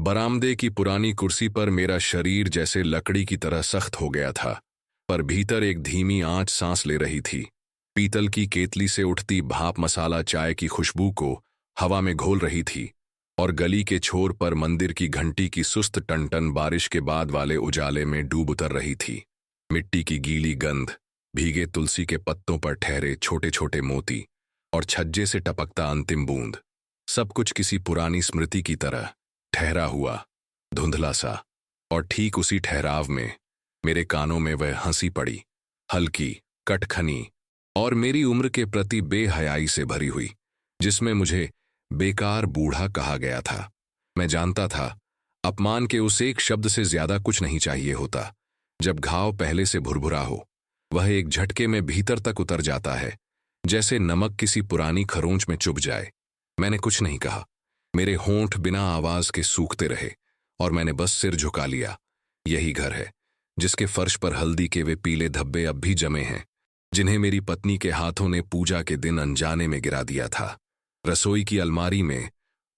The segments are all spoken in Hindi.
बरामदे की पुरानी कुर्सी पर मेरा शरीर जैसे लकड़ी की तरह सख्त हो गया था, पर भीतर एक धीमी आंच सांस ले रही थी। पीतल की केतली से उठती भाप मसाला चाय की खुशबू को हवा में घोल रही थी, और गली के छोर पर मंदिर की घंटी की सुस्त टनटन बारिश के बाद वाले उजाले में डूब उतर रही थी। मिट्टी की गीली गंध, भीगे तुलसी के पत्तों पर ठहरे छोटे छोटे मोती, और छज्जे से टपकता अंतिम बूंद, सब कुछ किसी पुरानी स्मृति की तरह ठहरा हुआ, धुंधला सा। और ठीक उसी ठहराव में मेरे कानों में वह हंसी पड़ी, हल्की, कटखनी और मेरी उम्र के प्रति बेहयाई से भरी हुई, जिसमें मुझे बेकार बूढ़ा कहा गया था। मैं जानता था अपमान के उस एक शब्द से ज्यादा कुछ नहीं चाहिए होता। जब घाव पहले से भुरभुरा हो, वह एक झटके में भीतर तक उतर जाता है, जैसे नमक किसी पुरानी खरोंच में चुभ जाए। मैंने कुछ नहीं कहा, मेरे होंठ बिना आवाज के सूखते रहे, और मैंने बस सिर झुका लिया। यही घर है जिसके फर्श पर हल्दी के वे पीले धब्बे अब भी जमे हैं, जिन्हें मेरी पत्नी के हाथों ने पूजा के दिन अनजाने में गिरा दिया था। रसोई की अलमारी में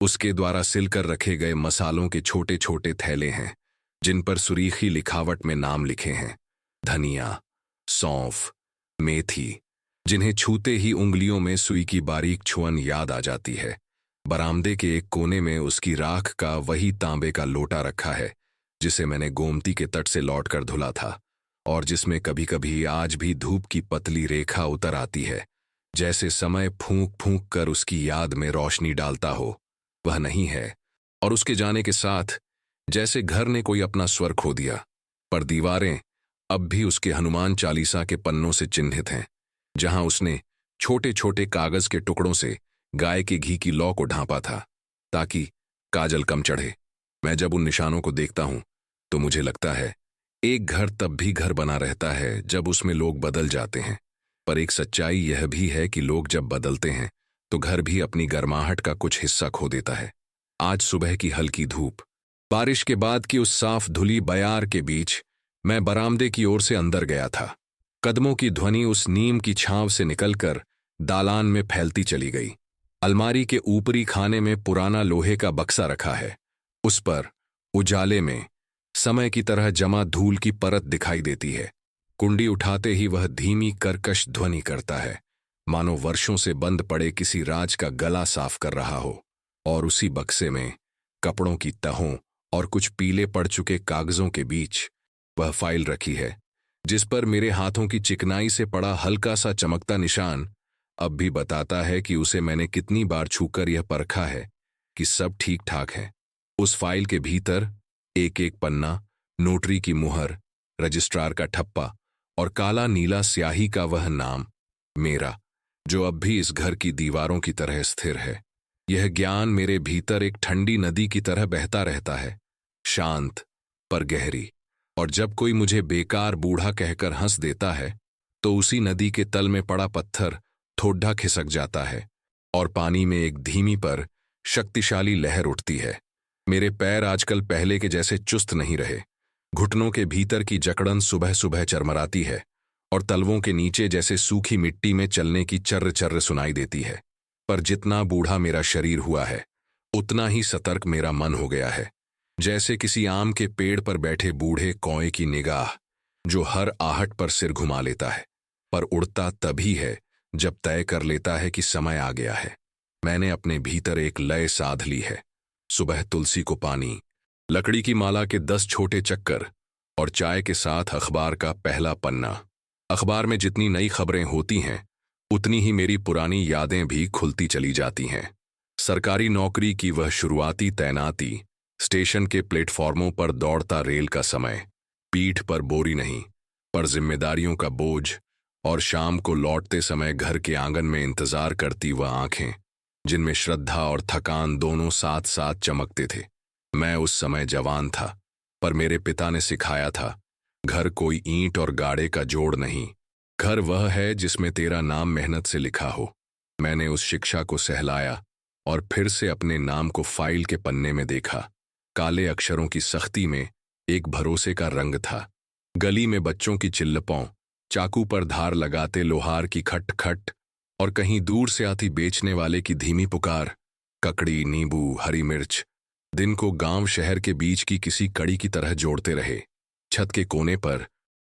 उसके द्वारा सिलकर रखे गए मसालों के छोटे छोटे थैले हैं, जिन पर सुरीखी लिखावट में नाम लिखे हैं, धनिया, सौंफ, मेथी, जिन्हें छूते ही उंगलियों में सुई की बारीक छुअन याद आ जाती है। बरामदे के एक कोने में उसकी राख का वही तांबे का लोटा रखा है, जिसे मैंने गोमती के तट से लौटकर धुला था, और जिसमें कभी कभी आज भी धूप की पतली रेखा उतर आती है, जैसे समय फूंक फूंक कर उसकी याद में रोशनी डालता हो। वह नहीं है, और उसके जाने के साथ जैसे घर ने कोई अपना स्वर खो दिया। पर दीवारें अब भी उसके हनुमान चालीसा के पन्नों से चिन्हित हैं, जहां उसने छोटे छोटे कागज के टुकड़ों से गाय के घी की लौ को ढांपा था, ताकि काजल कम चढ़े। मैं जब उन निशानों को देखता हूं तो मुझे लगता है एक घर तब भी घर बना रहता है जब उसमें लोग बदल जाते हैं। पर एक सच्चाई यह भी है कि लोग जब बदलते हैं तो घर भी अपनी गर्माहट का कुछ हिस्सा खो देता है। आज सुबह की हल्की धूप, बारिश के बाद की उस साफ धुली बयार के बीच मैं बरामदे की ओर से अंदर गया था। कदमों की ध्वनि उस नीम की छांव से निकलकर दालान में फैलती चली गई। अलमारी के ऊपरी खाने में पुराना लोहे का बक्सा रखा है। उस पर उजाले में समय की तरह जमा धूल की परत दिखाई देती है। कुंडी उठाते ही वह धीमी कर्कश ध्वनि करता है, मानो वर्षों से बंद पड़े किसी राज का गला साफ कर रहा हो। और उसी बक्से में कपड़ों की तहों और कुछ पीले पड़ चुके कागजों के बीच वह फाइल रखी है, जिस पर मेरे हाथों की चिकनाई से पड़ा हल्का सा चमकता निशान अब भी बताता है कि उसे मैंने कितनी बार छूकर यह परखा है कि सब ठीक ठाक है। उस फाइल के भीतर एक एक पन्ना, नोटरी की मुहर, रजिस्ट्रार का ठप्पा और काला नीला स्याही का वह नाम, मेरा, जो अब भी इस घर की दीवारों की तरह स्थिर है। यह ज्ञान मेरे भीतर एक ठंडी नदी की तरह बहता रहता है, शांत पर गहरी। और जब कोई मुझे बेकार बूढ़ा कहकर हंस देता है तो उसी नदी के तल में पड़ा पत्थर ठोड्ढा खिसक जाता है, और पानी में एक धीमी पर शक्तिशाली लहर उठती है। मेरे पैर आजकल पहले के जैसे चुस्त नहीं रहे। घुटनों के भीतर की जकड़न सुबह सुबह चरमराती है, और तलवों के नीचे जैसे सूखी मिट्टी में चलने की चर्र चर्र सुनाई देती है। पर जितना बूढ़ा मेरा शरीर हुआ है, उतना ही सतर्क मेरा मन हो गया है, जैसे किसी आम के पेड़ पर बैठे बूढ़े कौए की निगाह, जो हर आहट पर सिर घुमा लेता है, पर उड़ता तभी है जब तय कर लेता है कि समय आ गया है। मैंने अपने भीतर एक लय साध ली है। सुबह तुलसी को पानी, लकड़ी की माला के 10 छोटे चक्कर, और चाय के साथ अखबार का पहला पन्ना। अखबार में जितनी नई खबरें होती हैं, उतनी ही मेरी पुरानी यादें भी खुलती चली जाती हैं। सरकारी नौकरी की वह शुरुआती तैनाती, स्टेशन के प्लेटफॉर्मों पर दौड़ता रेल का समय, पीठ पर बोरी नहीं पर जिम्मेदारियों का बोझ, और शाम को लौटते समय घर के आंगन में इंतजार करती वह आंखें, जिनमें श्रद्धा और थकान दोनों साथ साथ चमकते थे। मैं उस समय जवान था, पर मेरे पिता ने सिखाया था, घर कोई ईंट और गाड़े का जोड़ नहीं, घर वह है जिसमें तेरा नाम मेहनत से लिखा हो। मैंने उस शिक्षा को सहलाया और फिर से अपने नाम को फाइल के पन्ने में देखा। काले अक्षरों की सख्ती में एक भरोसे का रंग था। गली में बच्चों की चिल्लपों, चाकू पर धार लगाते लोहार की खट खट, और कहीं दूर से आती बेचने वाले की धीमी पुकार, ककड़ी, नींबू, हरी मिर्च, दिन को गांव शहर के बीच की किसी कड़ी की तरह जोड़ते रहे। छत के कोने पर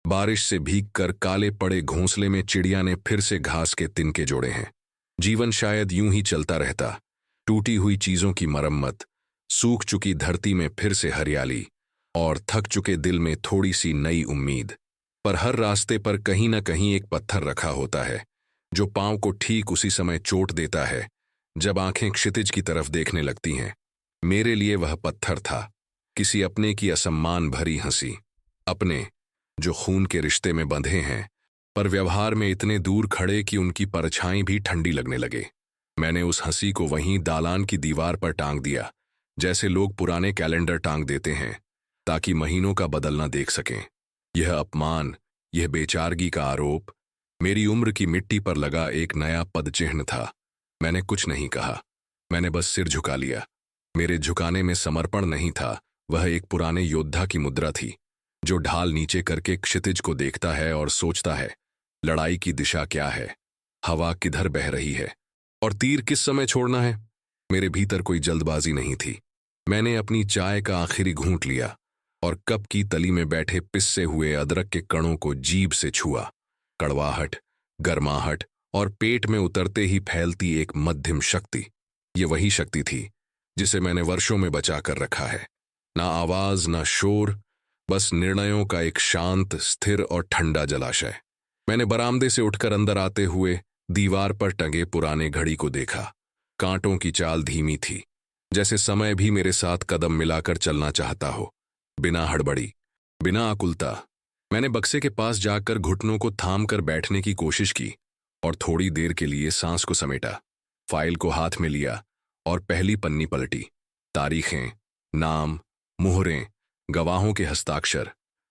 बारिश से भीगकर काले पड़े घोंसले में चिड़िया ने फिर से घास के तिनके जोड़े हैं। जीवन शायद यूं ही चलता रहता, टूटी हुई चीजों की मरम्मत, सूख चुकी धरती में फिर से हरियाली और थक चुके दिल में थोड़ी सी नई उम्मीद। पर हर रास्ते पर कहीं न कहीं एक पत्थर रखा होता है जो पांव को ठीक उसी समय चोट देता है जब आंखें क्षितिज की तरफ देखने लगती हैं। मेरे लिए वह पत्थर था किसी अपने की असम्मान भरी हंसी, अपने जो खून के रिश्ते में बंधे हैं पर व्यवहार में इतने दूर खड़े कि उनकी परछाई भी ठंडी लगने लगे। मैंने उस हंसी को वहीं दालान की दीवार पर टांग दिया, जैसे लोग पुराने कैलेंडर टांग देते हैं ताकि महीनों का बदलना देख सकें। यह अपमान, यह बेचारगी का आरोप मेरी उम्र की मिट्टी पर लगा एक नया पदचिह्न था। मैंने कुछ नहीं कहा, मैंने बस सिर झुका लिया। मेरे झुकाने में समर्पण नहीं था, वह एक पुराने योद्धा की मुद्रा थी जो ढाल नीचे करके क्षितिज को देखता है और सोचता है, लड़ाई की दिशा क्या है, हवा किधर बह रही है और तीर किस समय छोड़ना है। मेरे भीतर कोई जल्दबाजी नहीं थी। मैंने अपनी चाय का आखिरी घूंट लिया और कप की तली में बैठे पिसे हुए अदरक के कणों को जीभ से छुआ। कड़वाहट, गर्माहट और पेट में उतरते ही फैलती एक मध्यम शक्ति। ये वही शक्ति थी जिसे मैंने वर्षों में बचा कर रखा है। ना आवाज, ना शोर, बस निर्णयों का एक शांत, स्थिर और ठंडा जलाशय। मैंने बरामदे से उठकर अंदर आते हुए दीवार पर टंगे पुराने घड़ी को देखा। कांटों की चाल धीमी थी, जैसे समय भी मेरे साथ कदम मिलाकर चलना चाहता हो। बिना हड़बड़ी, बिना आकुलता, मैंने बक्से के पास जाकर घुटनों को थाम कर बैठने की कोशिश की और थोड़ी देर के लिए सांस को समेटा। फाइल को हाथ में लिया और पहली पन्नी पलटी। तारीखें, नाम, मुहरें, गवाहों के हस्ताक्षर,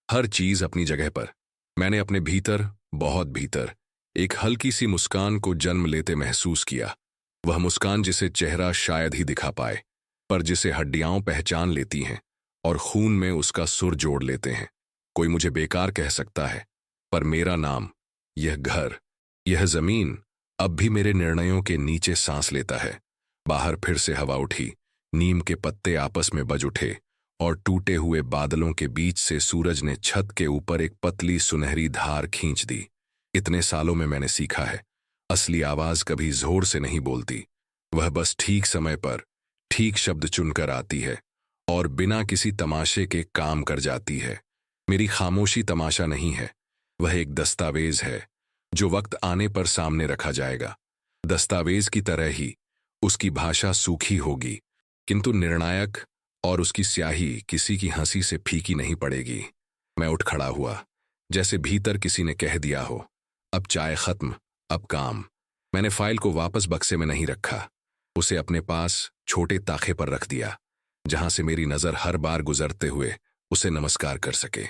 हर चीज अपनी जगह पर। मैंने अपने भीतर, बहुत भीतर, एक हल्की सी मुस्कान को जन्म लेते महसूस किया। वह मुस्कान जिसे चेहरा शायद ही दिखा पाए, पर जिसे हड्डियां पहचान लेती हैं और खून में उसका सुर जोड़ लेते हैं। कोई मुझे बेकार कह सकता है, पर मेरा नाम, यह घर, यह जमीन अब भी मेरे निर्णयों के नीचे सांस लेता है। बाहर फिर से हवा उठी, नीम के पत्ते आपस में बज उठे और टूटे हुए बादलों के बीच से सूरज ने छत के ऊपर एक पतली सुनहरी धार खींच दी। इतने सालों में मैंने सीखा है, असली आवाज कभी जोर से नहीं बोलती, वह बस ठीक समय पर ठीक शब्द चुनकर आती है और बिना किसी तमाशे के काम कर जाती है। मेरी खामोशी तमाशा नहीं है, वह एक दस्तावेज है जो वक्त आने पर सामने रखा जाएगा। दस्तावेज की तरह ही उसकी भाषा सूखी होगी, किंतु निर्णायक, और उसकी स्याही किसी की हंसी से फीकी नहीं पड़ेगी। मैं उठ खड़ा हुआ, जैसे भीतर किसी ने कह दिया हो, अब चाय खत्म, अब काम। मैंने फाइल को वापस बक्से में नहीं रखा, उसे अपने पास छोटे ताखे पर रख दिया, जहां से मेरी नजर हर बार गुजरते हुए उसे नमस्कार कर सके।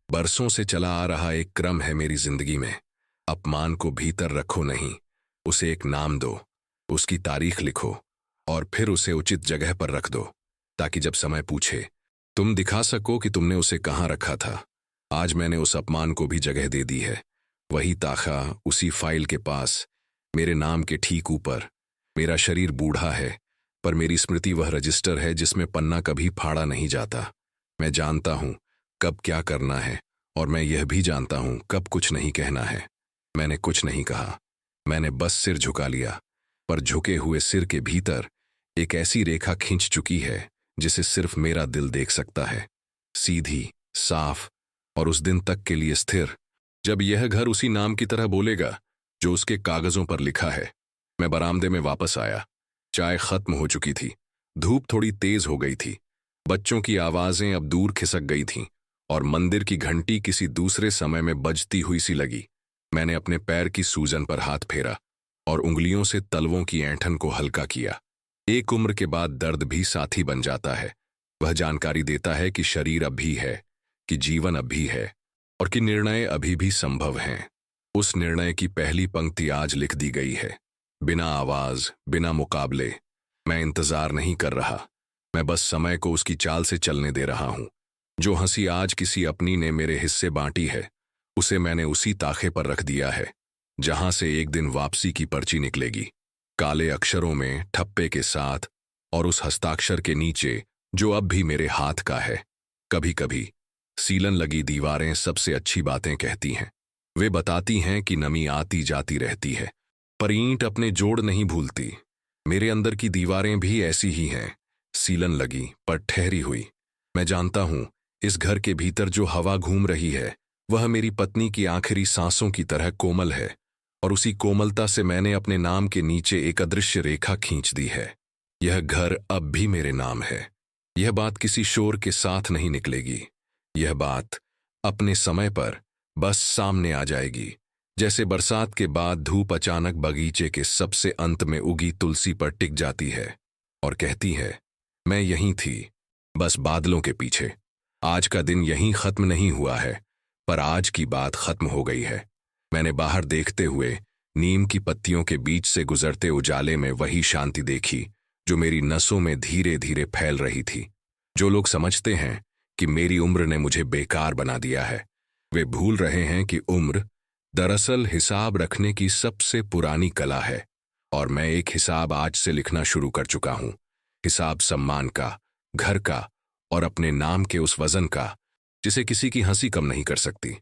बरसों से चला आ रहा एक क्रम है मेरी जिंदगी में। अपमान को भीतर रखो नहीं, उसे एक नाम दो, उसकी तारीख लिखो और फिर उसे उचित जगह पर रख दो, ताकि जब समय पूछे तुम दिखा सको कि तुमने उसे कहाँ रखा था। आज मैंने उस अपमान को भी जगह दे दी है। वही ताखा, उसी फाइल के पास, मेरे नाम के ठीक ऊपर। मेरा शरीर बूढ़ा है, पर मेरी स्मृति वह रजिस्टर है जिसमें पन्ना कभी फाड़ा नहीं जाता। मैं जानता हूं कब क्या करना है, और मैं यह भी जानता हूं कब कुछ नहीं कहना है। मैंने कुछ नहीं कहा, मैंने बस सिर झुका लिया, पर झुके हुए सिर के भीतर एक ऐसी रेखा खींच चुकी है जिसे सिर्फ मेरा दिल देख सकता है। सीधी, साफ और उस दिन तक के लिए स्थिर, जब यह घर उसी नाम की तरह बोलेगा जो उसके कागजों पर लिखा है। मैं बरामदे में वापस आया। चाय खत्म हो चुकी थी, धूप थोड़ी तेज हो गई थी, बच्चों की आवाजें अब दूर खिसक गई थीं और मंदिर की घंटी किसी दूसरे समय में बजती हुई सी लगी। मैंने अपने पैर की सूजन पर हाथ फेरा और उंगलियों से तलवों की ऐंठन को हल्का किया। एक उम्र के बाद दर्द भी साथी बन जाता है। वह जानकारी देता है कि शरीर अब भी है, कि जीवन अब भी है और कि निर्णय अभी भी संभव हैं। उस निर्णय की पहली पंक्ति आज लिख दी गई है, बिना आवाज, बिना मुकाबले। मैं इंतजार नहीं कर रहा, मैं बस समय को उसकी चाल से चलने दे रहा हूं। जो हंसी आज किसी अपनी ने मेरे हिस्से बांटी है, उसे मैंने उसी ताखे पर रख दिया है जहां से एक दिन वापसी की पर्ची निकलेगी, काले अक्षरों में ठप्पे के साथ, और उस हस्ताक्षर के नीचे जो अब भी मेरे हाथ का है। कभी कभी सीलन लगी दीवारें सबसे अच्छी बातें कहती हैं। वे बताती हैं कि नमी आती जाती रहती है, पर ईंट अपने जोड़ नहीं भूलती। मेरे अंदर की दीवारें भी ऐसी ही हैं, सीलन लगी पर ठहरी हुई। मैं जानता हूं, इस घर के भीतर जो हवा घूम रही है वह मेरी पत्नी की आखिरी सांसों की तरह कोमल है, और उसी कोमलता से मैंने अपने नाम के नीचे एक अदृश्य रेखा खींच दी है। यह घर अब भी मेरे नाम है। यह बात किसी शोर के साथ नहीं निकलेगी। यह बात अपने समय पर बस सामने आ जाएगी, जैसे बरसात के बाद धूप अचानक बगीचे के सबसे अंत में उगी तुलसी पर टिक जाती है और कहती है, मैं यहीं थी, बस बादलों के पीछे। आज का दिन यहीं खत्म नहीं हुआ है, पर आज की बात खत्म हो गई है। मैंने बाहर देखते हुए नीम की पत्तियों के बीच से गुजरते उजाले में वही शांति देखी जो मेरी नसों में धीरे धीरे फैल रही थी। जो लोग समझते हैं कि मेरी उम्र ने मुझे बेकार बना दिया है, वे भूल रहे हैं कि उम्र दरअसल हिसाब रखने की सबसे पुरानी कला है। और मैं एक हिसाब आज से लिखना शुरू कर चुका हूं। हिसाब सम्मान का, घर का और अपने नाम के उस वजन का जिसे किसी की हंसी कम नहीं कर सकती।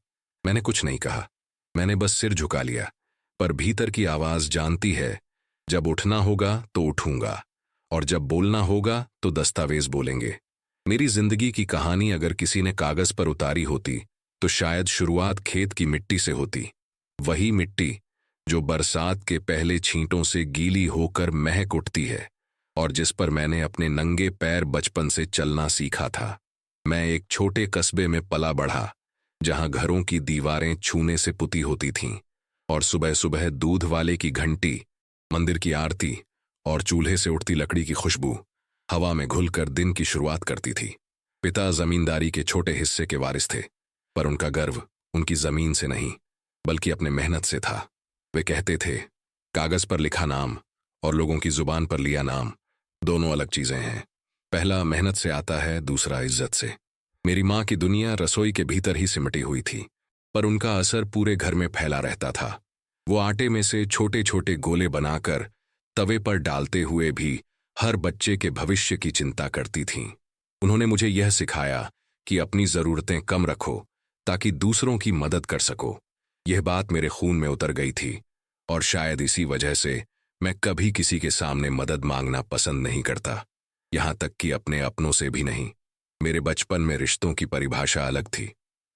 मैंने कुछ नहीं कहा, मैंने बस सिर झुका लिया, पर भीतर की आवाज जानती है, जब उठना होगा तो उठूंगा, और जब बोलना होगा तो दस्तावेज बोलेंगे। मेरी जिंदगी की कहानी अगर किसी ने कागज पर उतारी होती तो शायद शुरुआत खेत की मिट्टी से होती। वही मिट्टी जो बरसात के पहले छींटों से गीली होकर महक उठती है और जिस पर मैंने अपने नंगे पैर बचपन से चलना सीखा था। मैं एक छोटे कस्बे में पला बढ़ा, जहां घरों की दीवारें छूने से पुती होती थीं और सुबह सुबह दूध वाले की घंटी, मंदिर की आरती और चूल्हे से उठती लकड़ी की खुशबू हवा में घुलकर दिन की शुरुआत करती थी। पिता जमींदारी के छोटे हिस्से के वारिस थे, पर उनका गर्व उनकी जमीन से नहीं बल्कि अपने मेहनत से था। वे कहते थे, कागज पर लिखा नाम और लोगों की जुबान पर लिया नाम दोनों अलग चीजें हैं। पहला मेहनत से आता है, दूसरा इज्जत से। मेरी माँ की दुनिया रसोई के भीतर ही सिमटी हुई थी, पर उनका असर पूरे घर में फैला रहता था। वो आटे में से छोटे छोटे गोले बनाकर तवे पर डालते हुए भी हर बच्चे के भविष्य की चिंता करती थीं। उन्होंने मुझे यह सिखाया कि अपनी जरूरतें कम रखो ताकि दूसरों की मदद कर सको। यह बात मेरे खून में उतर गई थी, और शायद इसी वजह से मैं कभी किसी के सामने मदद मांगना पसंद नहीं करता, यहां तक कि अपने अपनों से भी नहीं। मेरे बचपन में रिश्तों की परिभाषा अलग थी।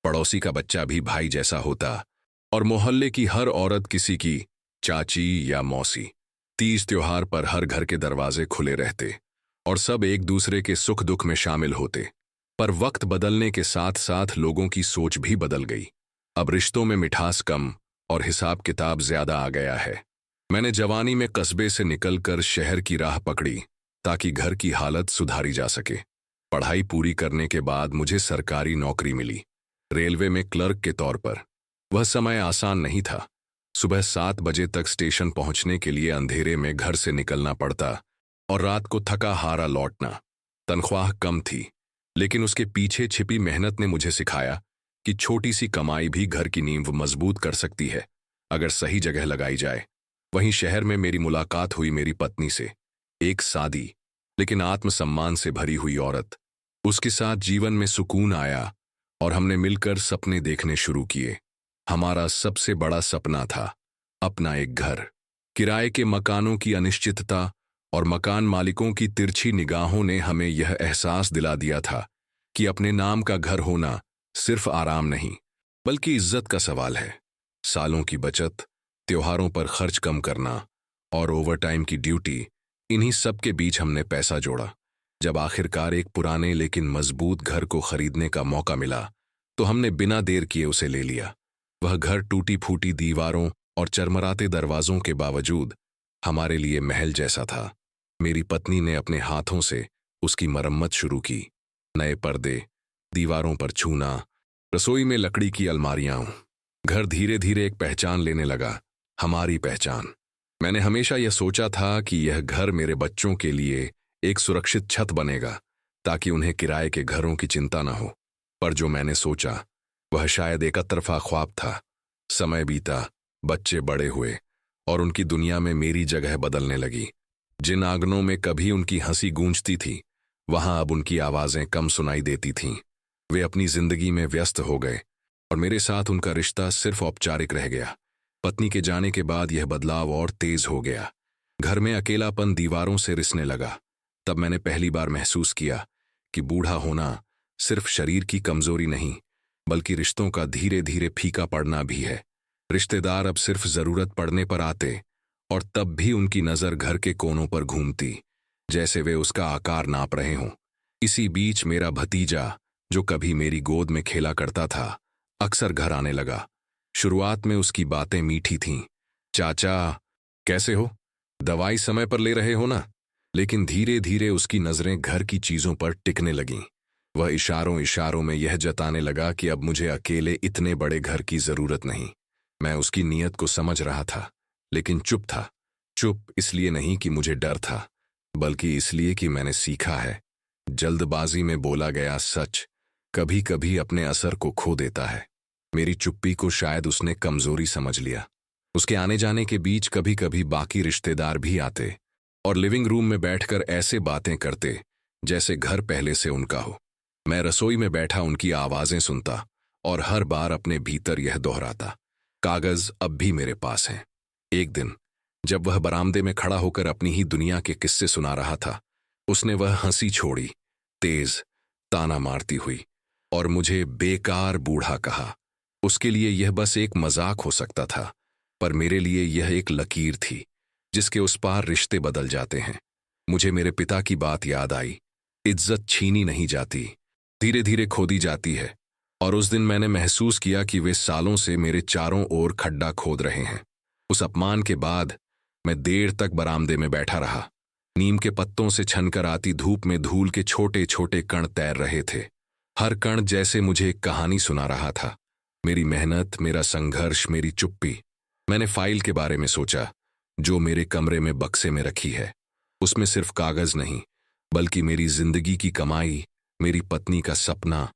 पड़ोसी का बच्चा भी भाई जैसा होता और मोहल्ले की हर औरत किसी की चाची या मौसी। तीज त्योहार पर हर घर के दरवाजे खुले रहते और सब एक दूसरे के सुख दुख में शामिल होते। पर वक्त बदलने के साथ साथ लोगों की सोच भी बदल गई। अब रिश्तों में मिठास कम और हिसाब किताब ज्यादा आ गया है। मैंने जवानी में कस्बे से निकलकर शहर की राह पकड़ी ताकि घर की हालत सुधारी जा सके। पढ़ाई पूरी करने के बाद मुझे सरकारी नौकरी मिली, रेलवे में क्लर्क के तौर पर। वह समय आसान नहीं था। सुबह 7 बजे तक स्टेशन पहुंचने के लिए अंधेरे में घर से निकलना पड़ता और रात को थका हारा लौटना। तनख्वाह कम थी, लेकिन उसके पीछे छिपी मेहनत ने मुझे सिखाया कि छोटी सी कमाई भी घर की नींव मजबूत कर सकती है अगर सही जगह लगाई जाए। वहीं शहर में मेरी मुलाकात हुई मेरी पत्नी से, एक सादी लेकिन आत्मसम्मान से भरी हुई औरत। उसके साथ जीवन में सुकून आया और हमने मिलकर सपने देखने शुरू किए। हमारा सबसे बड़ा सपना था अपना एक घर। किराए के मकानों की अनिश्चितता और मकान मालिकों की तिरछी निगाहों ने हमें यह एहसास दिला दिया था कि अपने नाम का घर होना सिर्फ आराम नहीं बल्कि इज्जत का सवाल है। सालों की बचत, त्योहारों पर खर्च कम करना और ओवरटाइम की ड्यूटी, इन्हीं सब के बीच हमने पैसा जोड़ा। जब आखिरकार एक पुराने लेकिन मजबूत घर को खरीदने का मौका मिला तो हमने बिना देर किए उसे ले लिया। वह घर टूटी फूटी दीवारों और चरमराते दरवाजों के बावजूद हमारे लिए महल जैसा था। मेरी पत्नी ने अपने हाथों से उसकी मरम्मत शुरू की। नए पर्दे, दीवारों पर छूना, रसोई में लकड़ी की अलमारियां। घर धीरे धीरे एक पहचान लेने लगा, हमारी पहचान। मैंने हमेशा यह सोचा था कि यह घर मेरे बच्चों के लिए एक सुरक्षित छत बनेगा ताकि उन्हें किराए के घरों की चिंता न हो। पर जो मैंने सोचा वह शायद एक तरफा ख्वाब था। समय बीता, बच्चे बड़े हुए और उनकी दुनिया में मेरी जगह बदलने लगी। जिन आंगनों में कभी उनकी हंसी गूंजती थी, वहां अब उनकी आवाजें कम सुनाई देती थीं। वे अपनी जिंदगी में व्यस्त हो गए और मेरे साथ उनका रिश्ता सिर्फ औपचारिक रह गया। पत्नी के जाने के बाद यह बदलाव और तेज हो गया। घर में अकेलापन दीवारों से रिसने लगा। तब मैंने पहली बार महसूस किया कि बूढ़ा होना सिर्फ शरीर की कमजोरी नहीं, बल्कि रिश्तों का धीरे धीरे फीका पड़ना भी है। रिश्तेदार अब सिर्फ जरूरत पड़ने पर आते, और तब भी उनकी नजर घर के कोनों पर घूमती, जैसे वे उसका आकार नाप रहे हों। इसी बीच मेरा भतीजा, जो कभी मेरी गोद में खेला करता था, अक्सर घर आने लगा। शुरुआत में उसकी बातें मीठी थीं। चाचा, कैसे हो? दवाई समय पर ले रहे हो ना? लेकिन धीरे धीरे उसकी नजरें घर की चीजों पर टिकने लगीं। वह इशारों इशारों में यह जताने लगा कि अब मुझे अकेले इतने बड़े घर की जरूरत नहीं। मैं उसकी नीयत को समझ रहा था, लेकिन चुप था। चुप इसलिए नहीं कि मुझे डर था, बल्कि इसलिए कि मैंने सीखा है, जल्दबाजी में बोला गया सच कभी कभी अपने असर को खो देता है। मेरी चुप्पी को शायद उसने कमजोरी समझ लिया। उसके आने जाने के बीच कभी कभी बाकी रिश्तेदार भी आते और लिविंग रूम में बैठकर ऐसे बातें करते जैसे घर पहले से उनका हो। मैं रसोई में बैठा उनकी आवाजें सुनता और हर बार अपने भीतर यह दोहराता, कागज अब भी मेरे पास हैं। एक दिन जब वह बरामदे में खड़ा होकर अपनी ही दुनिया के किस्से सुना रहा था, उसने वह हंसी छोड़ी, तेज, ताना मारती हुई, और मुझे बेकार बूढ़ा कहा। उसके लिए यह बस एक मजाक हो सकता था, पर मेरे लिए यह एक लकीर थी जिसके उस पार रिश्ते बदल जाते हैं। मुझे मेरे पिता की बात याद आई, इज्जत छीनी नहीं जाती, धीरे धीरे खोदी जाती है। और उस दिन मैंने महसूस किया कि वे सालों से मेरे चारों ओर खड्डा खोद रहे हैं। उस अपमान के बाद मैं देर तक बरामदे में बैठा रहा। नीम के पत्तों से छनकर आती धूप में धूल के छोटे छोटे कण तैर रहे थे। हर कण जैसे मुझे एक कहानी सुना रहा था। मेरी मेहनत, मेरा संघर्ष, मेरी चुप्पी। मैंने फाइल के बारे में सोचा, जो मेरे कमरे में बक्से में रखी है। उसमें सिर्फ कागज नहीं, बल्कि मेरी जिंदगी की कमाई, मेरी पत्नी का सपना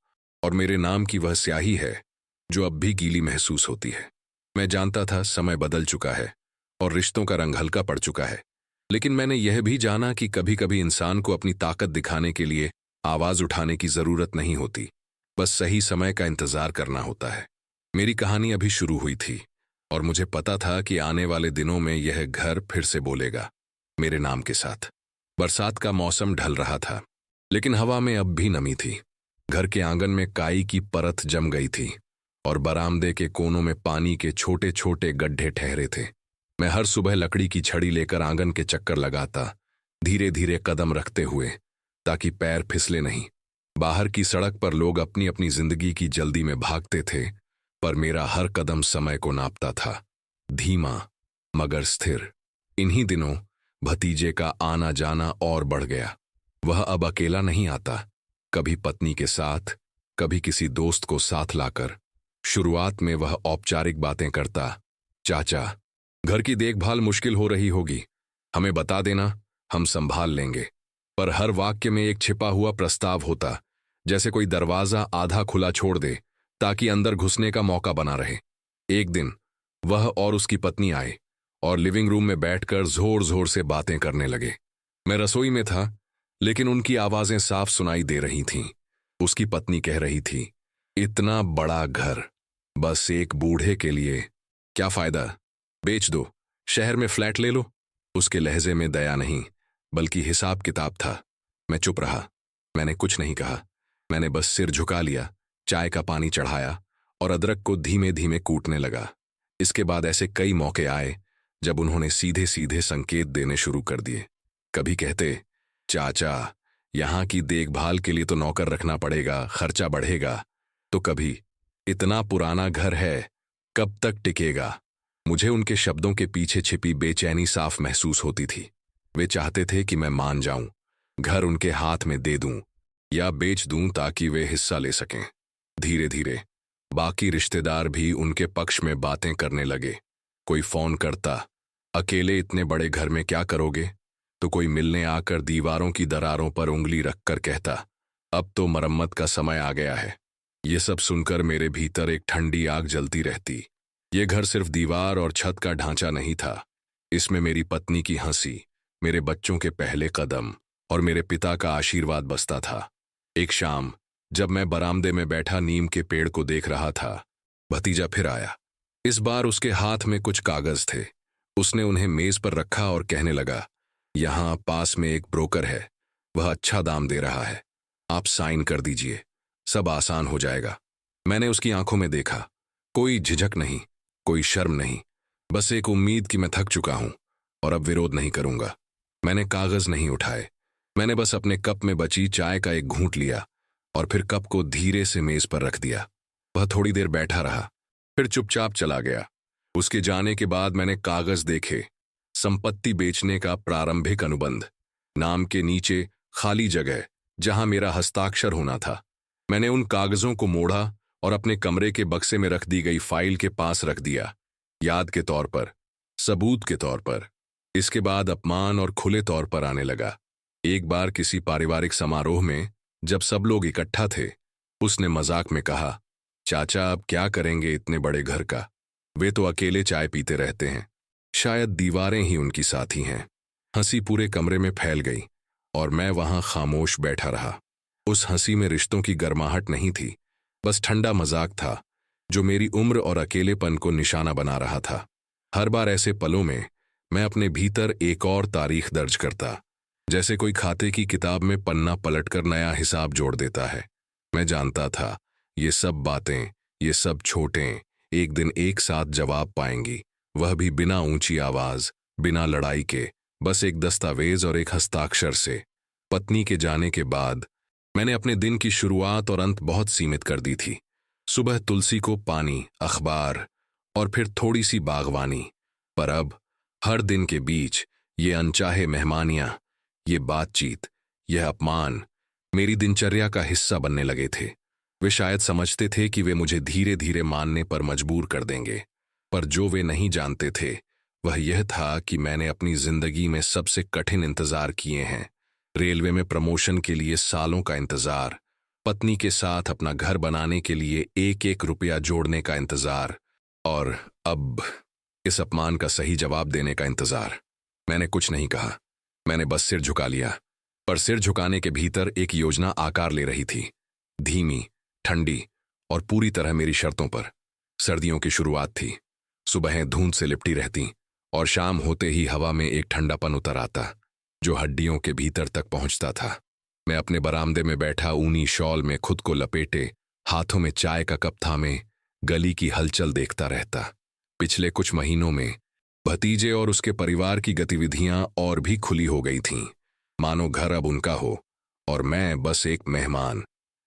और मेरे नाम की वह स्याही है जो अब भी गीली महसूस होती है। मैं जानता था समय बदल चुका है और रिश्तों का रंग हल्का पड़ चुका है, लेकिन मैंने यह भी जाना कि कभी कभी इंसान को अपनी ताकत दिखाने के लिए आवाज उठाने की जरूरत नहीं होती, बस सही समय का इंतजार करना होता है। मेरी कहानी अभी शुरू हुई थी और मुझे पता था कि आने वाले दिनों में यह घर फिर से बोलेगा, मेरे नाम के साथ। बरसात का मौसम ढल रहा था, लेकिन हवा में अब भी नमी थी। घर के आंगन में काई की परत जम गई थी और बरामदे के कोनों में पानी के छोटे छोटे गड्ढे ठहरे थे। मैं हर सुबह लकड़ी की छड़ी लेकर आंगन के चक्कर लगाता, धीरे धीरे कदम रखते हुए, ताकि पैर फिसले नहीं। बाहर की सड़क पर लोग अपनी अपनी जिंदगी की जल्दी में भागते थे, पर मेरा हर कदम समय को नापता था, धीमा मगर स्थिर। इन्हीं दिनों भतीजे का आना जाना और बढ़ गया। वह अब अकेला नहीं आता, कभी पत्नी के साथ, कभी किसी दोस्त को साथ लाकर। शुरुआत में वह औपचारिक बातें करता, चाचा, घर की देखभाल मुश्किल हो रही होगी, हमें बता देना, हम संभाल लेंगे। पर हर वाक्य में एक छिपा हुआ प्रस्ताव होता, जैसे कोई दरवाजा आधा खुला छोड़ दे ताकि अंदर घुसने का मौका बना रहे। एक दिन वह और उसकी पत्नी आए और लिविंग रूम में बैठकर जोर जोर से बातें करने लगे। मैं रसोई में था, लेकिन उनकी आवाजें साफ सुनाई दे रही थीं। उसकी पत्नी कह रही थी, इतना बड़ा घर बस एक बूढ़े के लिए, क्या फायदा, बेच दो, शहर में फ्लैट ले लो। उसके लहजे में दया नहीं, बल्कि हिसाब किताब था। मैं चुप रहा, मैंने कुछ नहीं कहा। मैंने बस सिर झुका लिया, चाय का पानी चढ़ाया और अदरक को धीमे धीमे कूटने लगा। इसके बाद ऐसे कई मौके आए जब उन्होंने सीधे सीधे संकेत देने शुरू कर दिए। कभी कहते, चाचा, यहां की देखभाल के लिए तो नौकर रखना पड़ेगा, खर्चा बढ़ेगा। तो कभी, इतना पुराना घर है, कब तक टिकेगा। मुझे उनके शब्दों के पीछे छिपी बेचैनी साफ महसूस होती थी। वे चाहते थे कि मैं मान जाऊं, घर उनके हाथ में दे दूं या बेच दूं ताकि वे हिस्सा ले सकें। धीरे धीरे बाकी रिश्तेदार भी उनके पक्ष में बातें करने लगे। कोई फोन करता, अकेले इतने बड़े घर में क्या करोगे? तो कोई मिलने आकर दीवारों की दरारों पर उंगली रखकर कहता, अब तो मरम्मत का समय आ गया है। ये सब सुनकर मेरे भीतर एक ठंडी आग जलती रहती। ये घर सिर्फ दीवार और छत का ढांचा नहीं था, इसमें मेरी पत्नी की हंसी, मेरे बच्चों के पहले कदम और मेरे पिता का आशीर्वाद बसता था। एक शाम जब मैं बरामदे में बैठा नीम के पेड़ को देख रहा था, भतीजा फिर आया। इस बार उसके हाथ में कुछ कागज थे। उसने उन्हें मेज पर रखा और कहने लगा, यहाँ पास में एक ब्रोकर है, वह अच्छा दाम दे रहा है, आप साइन कर दीजिए, सब आसान हो जाएगा। मैंने उसकी आंखों में देखा, कोई झिझक नहीं, कोई शर्म नहीं, बस एक उम्मीद कि मैं थक चुका हूं और अब विरोध नहीं करूंगा। मैंने कागज नहीं उठाए, मैंने बस अपने कप में बची चाय का एक घूंट लिया और फिर कप को धीरे से मेज पर रख दिया। वह थोड़ी देर बैठा रहा, फिर चुपचाप चला गया। उसके जाने के बाद मैंने कागज देखे, संपत्ति बेचने का प्रारंभिक अनुबंध, नाम के नीचे खाली जगह जहां मेरा हस्ताक्षर होना था। मैंने उन कागजों को मोड़ा और अपने कमरे के बक्से में रख दी गई फाइल के पास रख दिया, याद के तौर पर, सबूत के तौर पर। इसके बाद अपमान और खुले तौर पर आने लगा। एक बार किसी पारिवारिक समारोह में जब सब लोग इकट्ठा थे, उसने मजाक में कहा, चाचा अब क्या करेंगे इतने बड़े घर का, वे तो अकेले चाय पीते रहते हैं, शायद दीवारें ही उनकी साथी हैं। हंसी पूरे कमरे में फैल गई और मैं वहां खामोश बैठा रहा। उस हंसी में रिश्तों की गर्माहट नहीं थी, बस ठंडा मजाक था जो मेरी उम्र और अकेलेपन को निशाना बना रहा था। हर बार ऐसे पलों में मैं अपने भीतर एक और तारीख दर्ज करता, जैसे कोई खाते की किताब में पन्ना पलटकर नया हिसाब जोड़ देता है। मैं जानता था ये सब बातें, ये सब छोटें एक दिन एक साथ जवाब पाएंगी, वह भी बिना ऊंची आवाज, बिना लड़ाई के, बस एक दस्तावेज और एक हस्ताक्षर से। पत्नी के जाने के बाद मैंने अपने दिन की शुरुआत और अंत बहुत सीमित कर दी थी। सुबह तुलसी को पानी, अखबार और फिर थोड़ी सी बागवानी, पर अब हर दिन के बीच ये अनचाहे मेहमानियां, ये बातचीत, यह अपमान मेरी दिनचर्या का हिस्सा बनने लगे थे। वे शायद समझते थे कि वे मुझे धीरे धीरे मानने पर मजबूर कर देंगे, पर जो वे नहीं जानते थे वह यह था कि मैंने अपनी जिंदगी में सबसे कठिन इंतजार किए हैं। रेलवे में प्रमोशन के लिए सालों का इंतजार, पत्नी के साथ अपना घर बनाने के लिए एक एक रुपया जोड़ने का इंतजार, और अब इस अपमान का सही जवाब देने का इंतजार। मैंने कुछ नहीं कहा, मैंने बस सिर झुका लिया, पर सिर झुकाने के भीतर एक योजना आकार ले रही थी, धीमी, ठंडी और पूरी तरह मेरी शर्तों पर। सर्दियों की शुरुआत थी, सुबहें धुंध से लिपटी रहती और शाम होते ही हवा में एक ठंडापन उतर आता जो हड्डियों के भीतर तक पहुंचता था। मैं अपने बरामदे में बैठा ऊनी शॉल में खुद को लपेटे, हाथों में चाय का कप थामे गली की हलचल देखता रहता। पिछले कुछ महीनों में भतीजे और उसके परिवार की गतिविधियां और भी खुली हो गई थीं, मानो घर अब उनका हो और मैं बस एक मेहमान।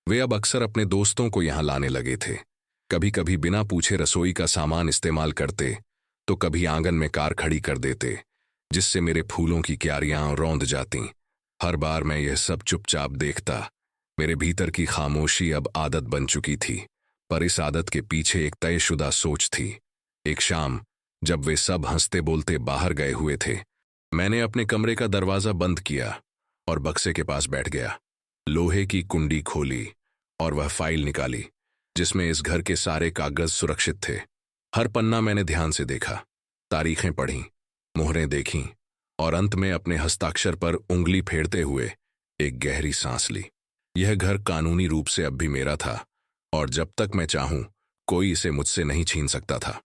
वे अब अक्सर अपने दोस्तों को यहां लाने लगे थे, कभी कभी बिना पूछे रसोई का सामान इस्तेमाल करते, तो कभी आंगन में कार खड़ी कर देते जिससे मेरे फूलों की क्यारियां रौंद जातीं। हर बार मैं यह सब चुपचाप देखता। मेरे भीतर की खामोशी अब आदत बन चुकी थी, पर इस आदत के पीछे एक तयशुदा सोच थी। एक शाम जब वे सब हंसते बोलते बाहर गए हुए थे, मैंने अपने कमरे का दरवाजा बंद किया और बक्से के पास बैठ गया। लोहे की कुंडी खोली और वह फाइल निकाली जिसमें इस घर के सारे कागज सुरक्षित थे। हर पन्ना मैंने ध्यान से देखा, तारीखें पढ़ीं, मोहरें देखीं और अंत में अपने हस्ताक्षर पर उंगली फेरते हुए एक गहरी सांस ली। यह घर कानूनी रूप से अब भी मेरा था और जब तक मैं चाहूं कोई इसे मुझसे नहीं छीन सकता था।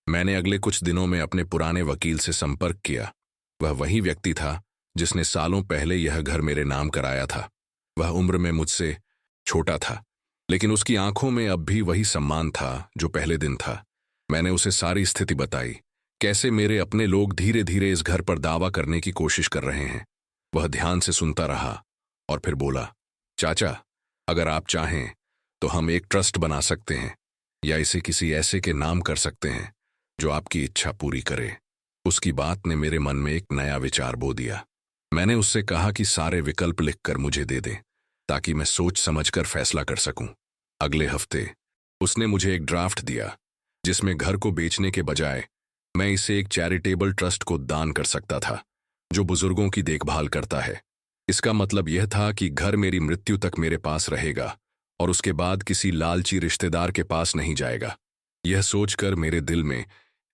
मैंने अगले कुछ दिनों में अपने पुराने वकील से संपर्क किया। वह वही व्यक्ति था जिसने सालों पहले यह घर मेरे नाम कराया था। वह उम्र में मुझसे छोटा था, लेकिन उसकी आंखों में अब भी वही सम्मान था जो पहले दिन था। मैंने उसे सारी स्थिति बताई, कैसे मेरे अपने लोग धीरे धीरे इस घर पर दावा करने की कोशिश कर रहे हैं। वह ध्यान से सुनता रहा और फिर बोला, चाचा, अगर आप चाहें तो हम एक ट्रस्ट बना सकते हैं या इसे किसी ऐसे के नाम कर सकते हैं जो आपकी इच्छा पूरी करे। उसकी बात ने मेरे मन में एक नया विचार बो दिया। मैंने उससे कहा कि सारे विकल्प लिखकर मुझे दे दे ताकि मैं सोच समझकर फैसला कर सकूं। अगले हफ्ते उसने मुझे एक ड्राफ्ट दिया जिसमें घर को बेचने के बजाय मैं इसे एक चैरिटेबल ट्रस्ट को दान कर सकता था जो बुजुर्गों की देखभाल करता है। इसका मतलब यह था कि घर मेरी मृत्यु तक मेरे पास रहेगा और उसके बाद किसी लालची रिश्तेदार के पास नहीं जाएगा। यह सोचकर मेरे दिल में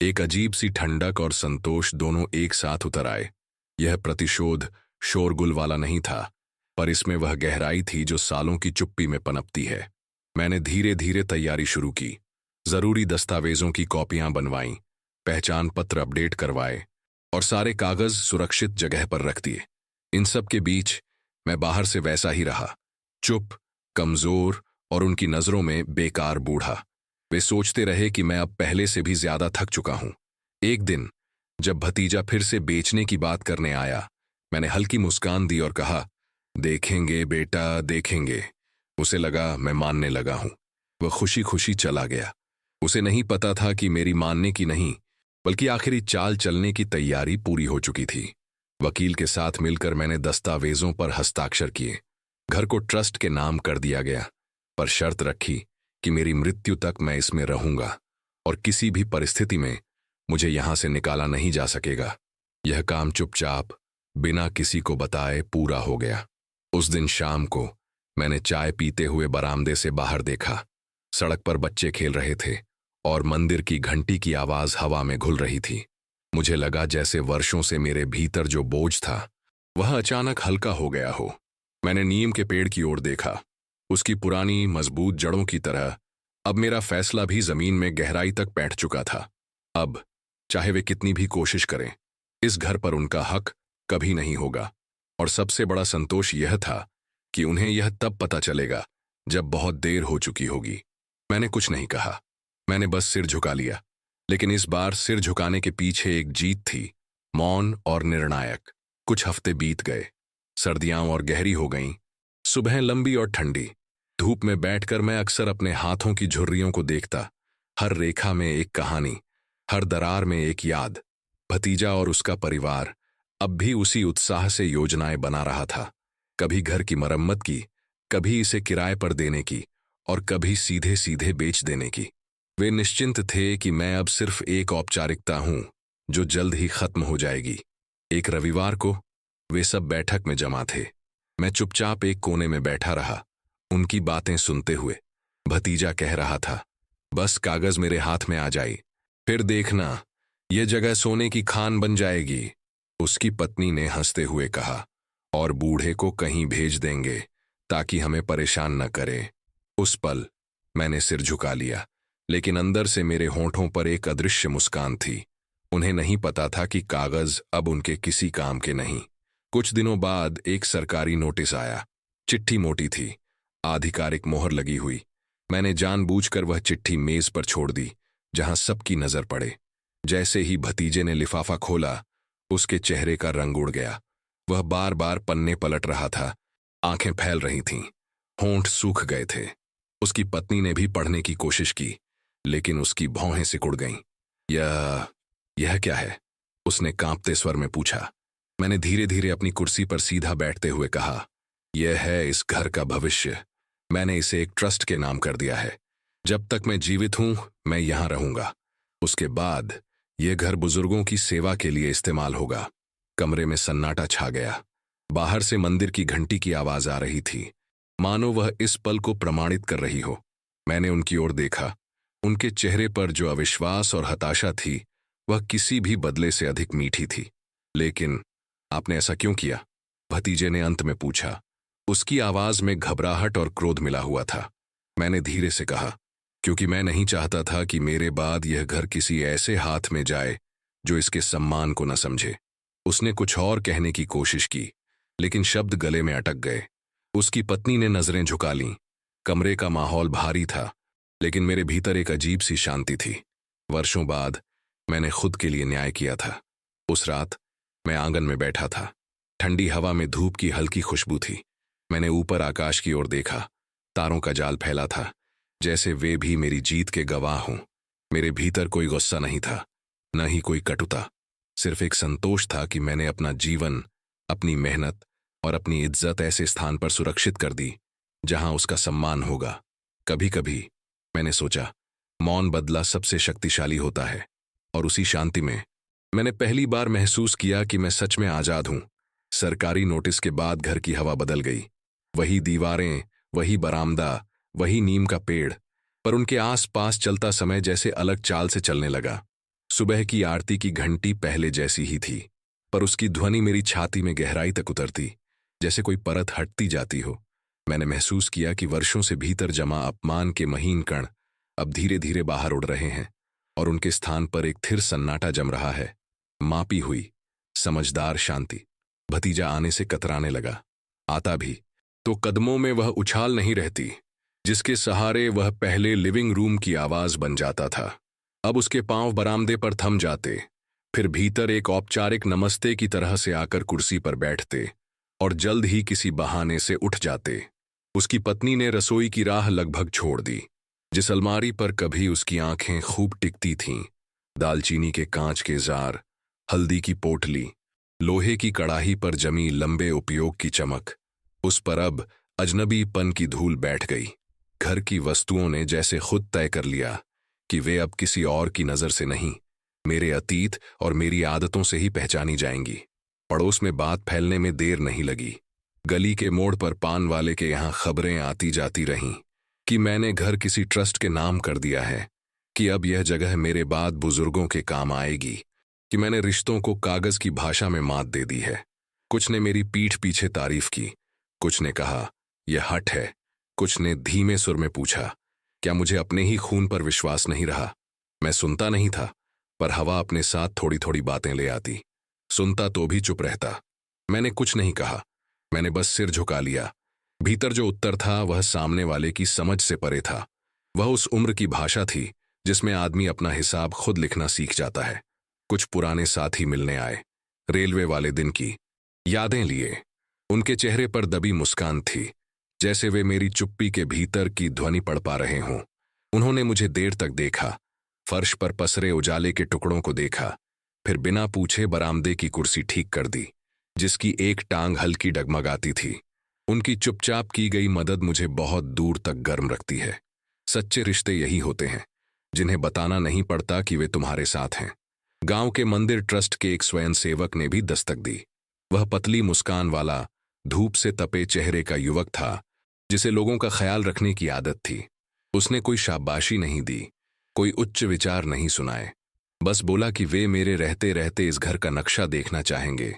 एक अजीब सी ठंडक और संतोष दोनों एक साथ उतर आए। यह प्रतिशोध शोरगुल वाला नहीं था, पर इसमें वह गहराई थी जो सालों की चुप्पी में पनपती है। मैंने धीरे धीरे तैयारी शुरू की। जरूरी दस्तावेजों की कॉपियां बनवाईं, पहचान पत्र अपडेट करवाए और सारे कागज सुरक्षित जगह पर रख दिए। इन सब के बीच मैं बाहर से वैसा ही रहा, चुप, कमजोर और उनकी नजरों में बेकार बूढ़ा। वे सोचते रहे कि मैं अब पहले से भी ज्यादा थक चुका हूं। एक दिन जब भतीजा फिर से बेचने की बात करने आया, मैंने हल्की मुस्कान दी और कहा, देखेंगे बेटा, देखेंगे। उसे लगा मैं मानने लगा हूं। वह खुशी खुशी चला गया। उसे नहीं पता था कि मेरी मानने की नहीं, बल्कि आखिरी चाल चलने की तैयारी पूरी हो चुकी थी। वकील के साथ मिलकर मैंने दस्तावेजों पर हस्ताक्षर किए। घर को ट्रस्ट के नाम कर दिया गया, पर शर्त रखी कि मेरी मृत्यु तक मैं इसमें रहूंगा और किसी भी परिस्थिति में मुझे यहां से निकाला नहीं जा सकेगा। यह काम चुपचाप, बिना किसी को बताए पूरा हो गया। उस दिन शाम को मैंने चाय पीते हुए बरामदे से बाहर देखा। सड़क पर बच्चे खेल रहे थे और मंदिर की घंटी की आवाज हवा में घुल रही थी। मुझे लगा जैसे वर्षों से मेरे भीतर जो बोझ था वह अचानक हल्का हो गया हो। मैंने नीम के पेड़ की ओर देखा। उसकी पुरानी मजबूत जड़ों की तरह अब मेरा फैसला भी जमीन में गहराई तक बैठ चुका था। अब चाहे वे कितनी भी कोशिश करें, इस घर पर उनका हक कभी नहीं होगा। और सबसे बड़ा संतोष यह था कि उन्हें यह तब पता चलेगा जब बहुत देर हो चुकी होगी। मैंने कुछ नहीं कहा, मैंने बस सिर झुका लिया। लेकिन इस बार सिर झुकाने के पीछे एक जीत थी, मौन और निर्णायक। कुछ हफ्ते बीत गए, सर्दियां और गहरी हो गईं, सुबह लंबी और ठंडी। धूप में बैठकर मैं अक्सर अपने हाथों की झुर्रियों को देखता। हर रेखा में एक कहानी, हर दरार में एक याद। भतीजा और उसका परिवार अब भी उसी उत्साह से योजनाएं बना रहा था। कभी घर की मरम्मत की, कभी इसे किराए पर देने की और कभी सीधे सीधे बेच देने की। वे निश्चिंत थे कि मैं अब सिर्फ एक औपचारिकता हूं जो जल्द ही खत्म हो जाएगी। एक रविवार को वे सब बैठक में जमा थे। मैं चुपचाप एक कोने में बैठा रहा, उनकी बातें सुनते हुए। भतीजा कह रहा था, बस कागज मेरे हाथ में आ जाए, फिर देखना ये जगह सोने की खान बन जाएगी। उसकी पत्नी ने हंसते हुए कहा, और बूढ़े को कहीं भेज देंगे ताकि हमें परेशान न करे। उस पल मैंने सिर झुका लिया, लेकिन अंदर से मेरे होंठों पर एक अदृश्य मुस्कान थी। उन्हें नहीं पता था कि कागज अब उनके किसी काम के नहीं। कुछ दिनों बाद एक सरकारी नोटिस आया। चिट्ठी मोटी थी, आधिकारिक मोहर लगी हुई। मैंने जानबूझकर वह चिट्ठी मेज पर छोड़ दी जहां सबकी नजर पड़े। जैसे ही भतीजे ने लिफाफा खोला, उसके चेहरे का रंग उड़ गया। वह बार बार पन्ने पलट रहा था, आंखें फैल रही थीं, होंठ सूख गए थे। उसकी पत्नी ने भी पढ़ने की कोशिश की, लेकिन उसकी भौहें सिकुड़ गईं। यह क्या है? उसने कांपते स्वर में पूछा। मैंने धीरे धीरे अपनी कुर्सी पर सीधा बैठते हुए कहा, यह है इस घर का भविष्य। मैंने इसे एक ट्रस्ट के नाम कर दिया है। जब तक मैं जीवित हूं, मैं यहां रहूंगा। उसके बाद यह घर बुजुर्गों की सेवा के लिए इस्तेमाल होगा। कमरे में सन्नाटा छा गया। बाहर से मंदिर की घंटी की आवाज आ रही थी, मानो वह इस पल को प्रमाणित कर रही हो। मैंने उनकी ओर देखा। उनके चेहरे पर जो अविश्वास और हताशा थी, वह किसी भी बदले से अधिक मीठी थी। लेकिन आपने ऐसा क्यों किया? भतीजे ने अंत में पूछा। उसकी आवाज में घबराहट और क्रोध मिला हुआ था। मैंने धीरे से कहा, क्योंकि मैं नहीं चाहता था कि मेरे बाद यह घर किसी ऐसे हाथ में जाए जो इसके सम्मान को न समझे। उसने कुछ और कहने की कोशिश की, लेकिन शब्द गले में अटक गए। उसकी पत्नी ने नजरें झुका लीं। कमरे का माहौल भारी था, लेकिन मेरे भीतर एक अजीब सी शांति थी। वर्षों बाद मैंने खुद के लिए न्याय किया था। उस रात मैं आंगन में बैठा था। ठंडी हवा में धूप की हल्की खुशबू थी। मैंने ऊपर आकाश की ओर देखा। तारों का जाल फैला था, जैसे वे भी मेरी जीत के गवाह हों। मेरे भीतर कोई गुस्सा नहीं था, न ही कोई कटुता। सिर्फ एक संतोष था कि मैंने अपना जीवन, अपनी मेहनत और अपनी इज्जत ऐसे स्थान पर सुरक्षित कर दी जहां उसका सम्मान होगा। कभी कभी मैंने सोचा, मौन बदला सबसे शक्तिशाली होता है। और उसी शांति में मैंने पहली बार महसूस किया कि मैं सच में आजाद हूं। सरकारी नोटिस के बाद घर की हवा बदल गई। वही दीवारें, वही बरामदा, वही नीम का पेड़, पर उनके आसपास चलता समय जैसे अलग चाल से चलने लगा। सुबह की आरती की घंटी पहले जैसी ही थी, पर उसकी ध्वनि मेरी छाती में गहराई तक उतरती। जैसे कोई परत हटती जाती हो। मैंने महसूस किया कि वर्षों से भीतर जमा अपमान के महीन कण अब धीरे धीरे बाहर उड़ रहे हैं और उनके स्थान पर एक थिर सन्नाटा जम रहा है। मापी हुई, समझदार शांति। भतीजा आने से कतराने लगा। आता भी तो कदमों में वह उछाल नहीं रहती जिसके सहारे वह पहले लिविंग रूम की आवाज बन जाता था। अब उसके पांव बरामदे पर थम जाते, फिर भीतर एक औपचारिक नमस्ते की तरह से आकर कुर्सी पर बैठते और जल्द ही किसी बहाने से उठ जाते। उसकी पत्नी ने रसोई की राह लगभग छोड़ दी। जिस अलमारी पर कभी उसकी आंखें खूब टिकती थीं, दालचीनी के कांच के जार, हल्दी की पोटली, लोहे की कड़ाही पर जमी लंबे उपयोग की चमक, उस पर अब अजनबीपन की धूल बैठ गई। घर की वस्तुओं ने जैसे खुद तय कर लिया कि वे अब किसी और की नजर से नहीं, मेरे अतीत और मेरी आदतों से ही पहचानी जाएंगी। पड़ोस में बात फैलने में देर नहीं लगी। गली के मोड़ पर पान वाले के यहां खबरें आती जाती रहीं कि मैंने घर किसी ट्रस्ट के नाम कर दिया है, कि अब यह जगह मेरे बाद बुजुर्गों के काम आएगी, कि मैंने रिश्तों को कागज की भाषा में मात दे दी है। कुछ ने मेरी पीठ पीछे तारीफ की, कुछ ने कहा यह हठ है, कुछ ने धीमे सुर में पूछा क्या मुझे अपने ही खून पर विश्वास नहीं रहा। मैं सुनता नहीं था, पर हवा अपने साथ थोड़ी थोड़ी बातें ले आती। सुनता तो भी चुप रहता। मैंने कुछ नहीं कहा, मैंने बस सिर झुका लिया। भीतर जो उत्तर था वह सामने वाले की समझ से परे था। वह उस उम्र की भाषा थी जिसमें आदमी अपना हिसाब खुद लिखना सीख जाता है। कुछ पुराने साथी मिलने आए, रेलवे वाले दिन की यादें लिए। उनके चेहरे पर दबी मुस्कान थी, जैसे वे मेरी चुप्पी के भीतर की ध्वनि पढ़ पा रहे हों। उन्होंने मुझे देर तक देखा, फर्श पर पसरे उजाले के टुकड़ों को देखा, फिर बिना पूछे बरामदे की कुर्सी ठीक कर दी जिसकी एक टांग हल्की डगमगाती थी। उनकी चुपचाप की गई मदद मुझे बहुत दूर तक गर्म रखती है। सच्चे रिश्ते यही होते हैं जिन्हें बताना नहीं पड़ता कि वे तुम्हारे साथ हैं। गांव के मंदिर ट्रस्ट के एक स्वयंसेवक ने भी दस्तक दी। वह पतली मुस्कान वाला, धूप से तपे चेहरे का युवक था जिसे लोगों का ख्याल रखने की आदत थी। उसने कोई शाबाशी नहीं दी, कोई उच्च विचार नहीं सुनाए, बस बोला कि वे मेरे रहते रहते इस घर का नक्शा देखना चाहेंगे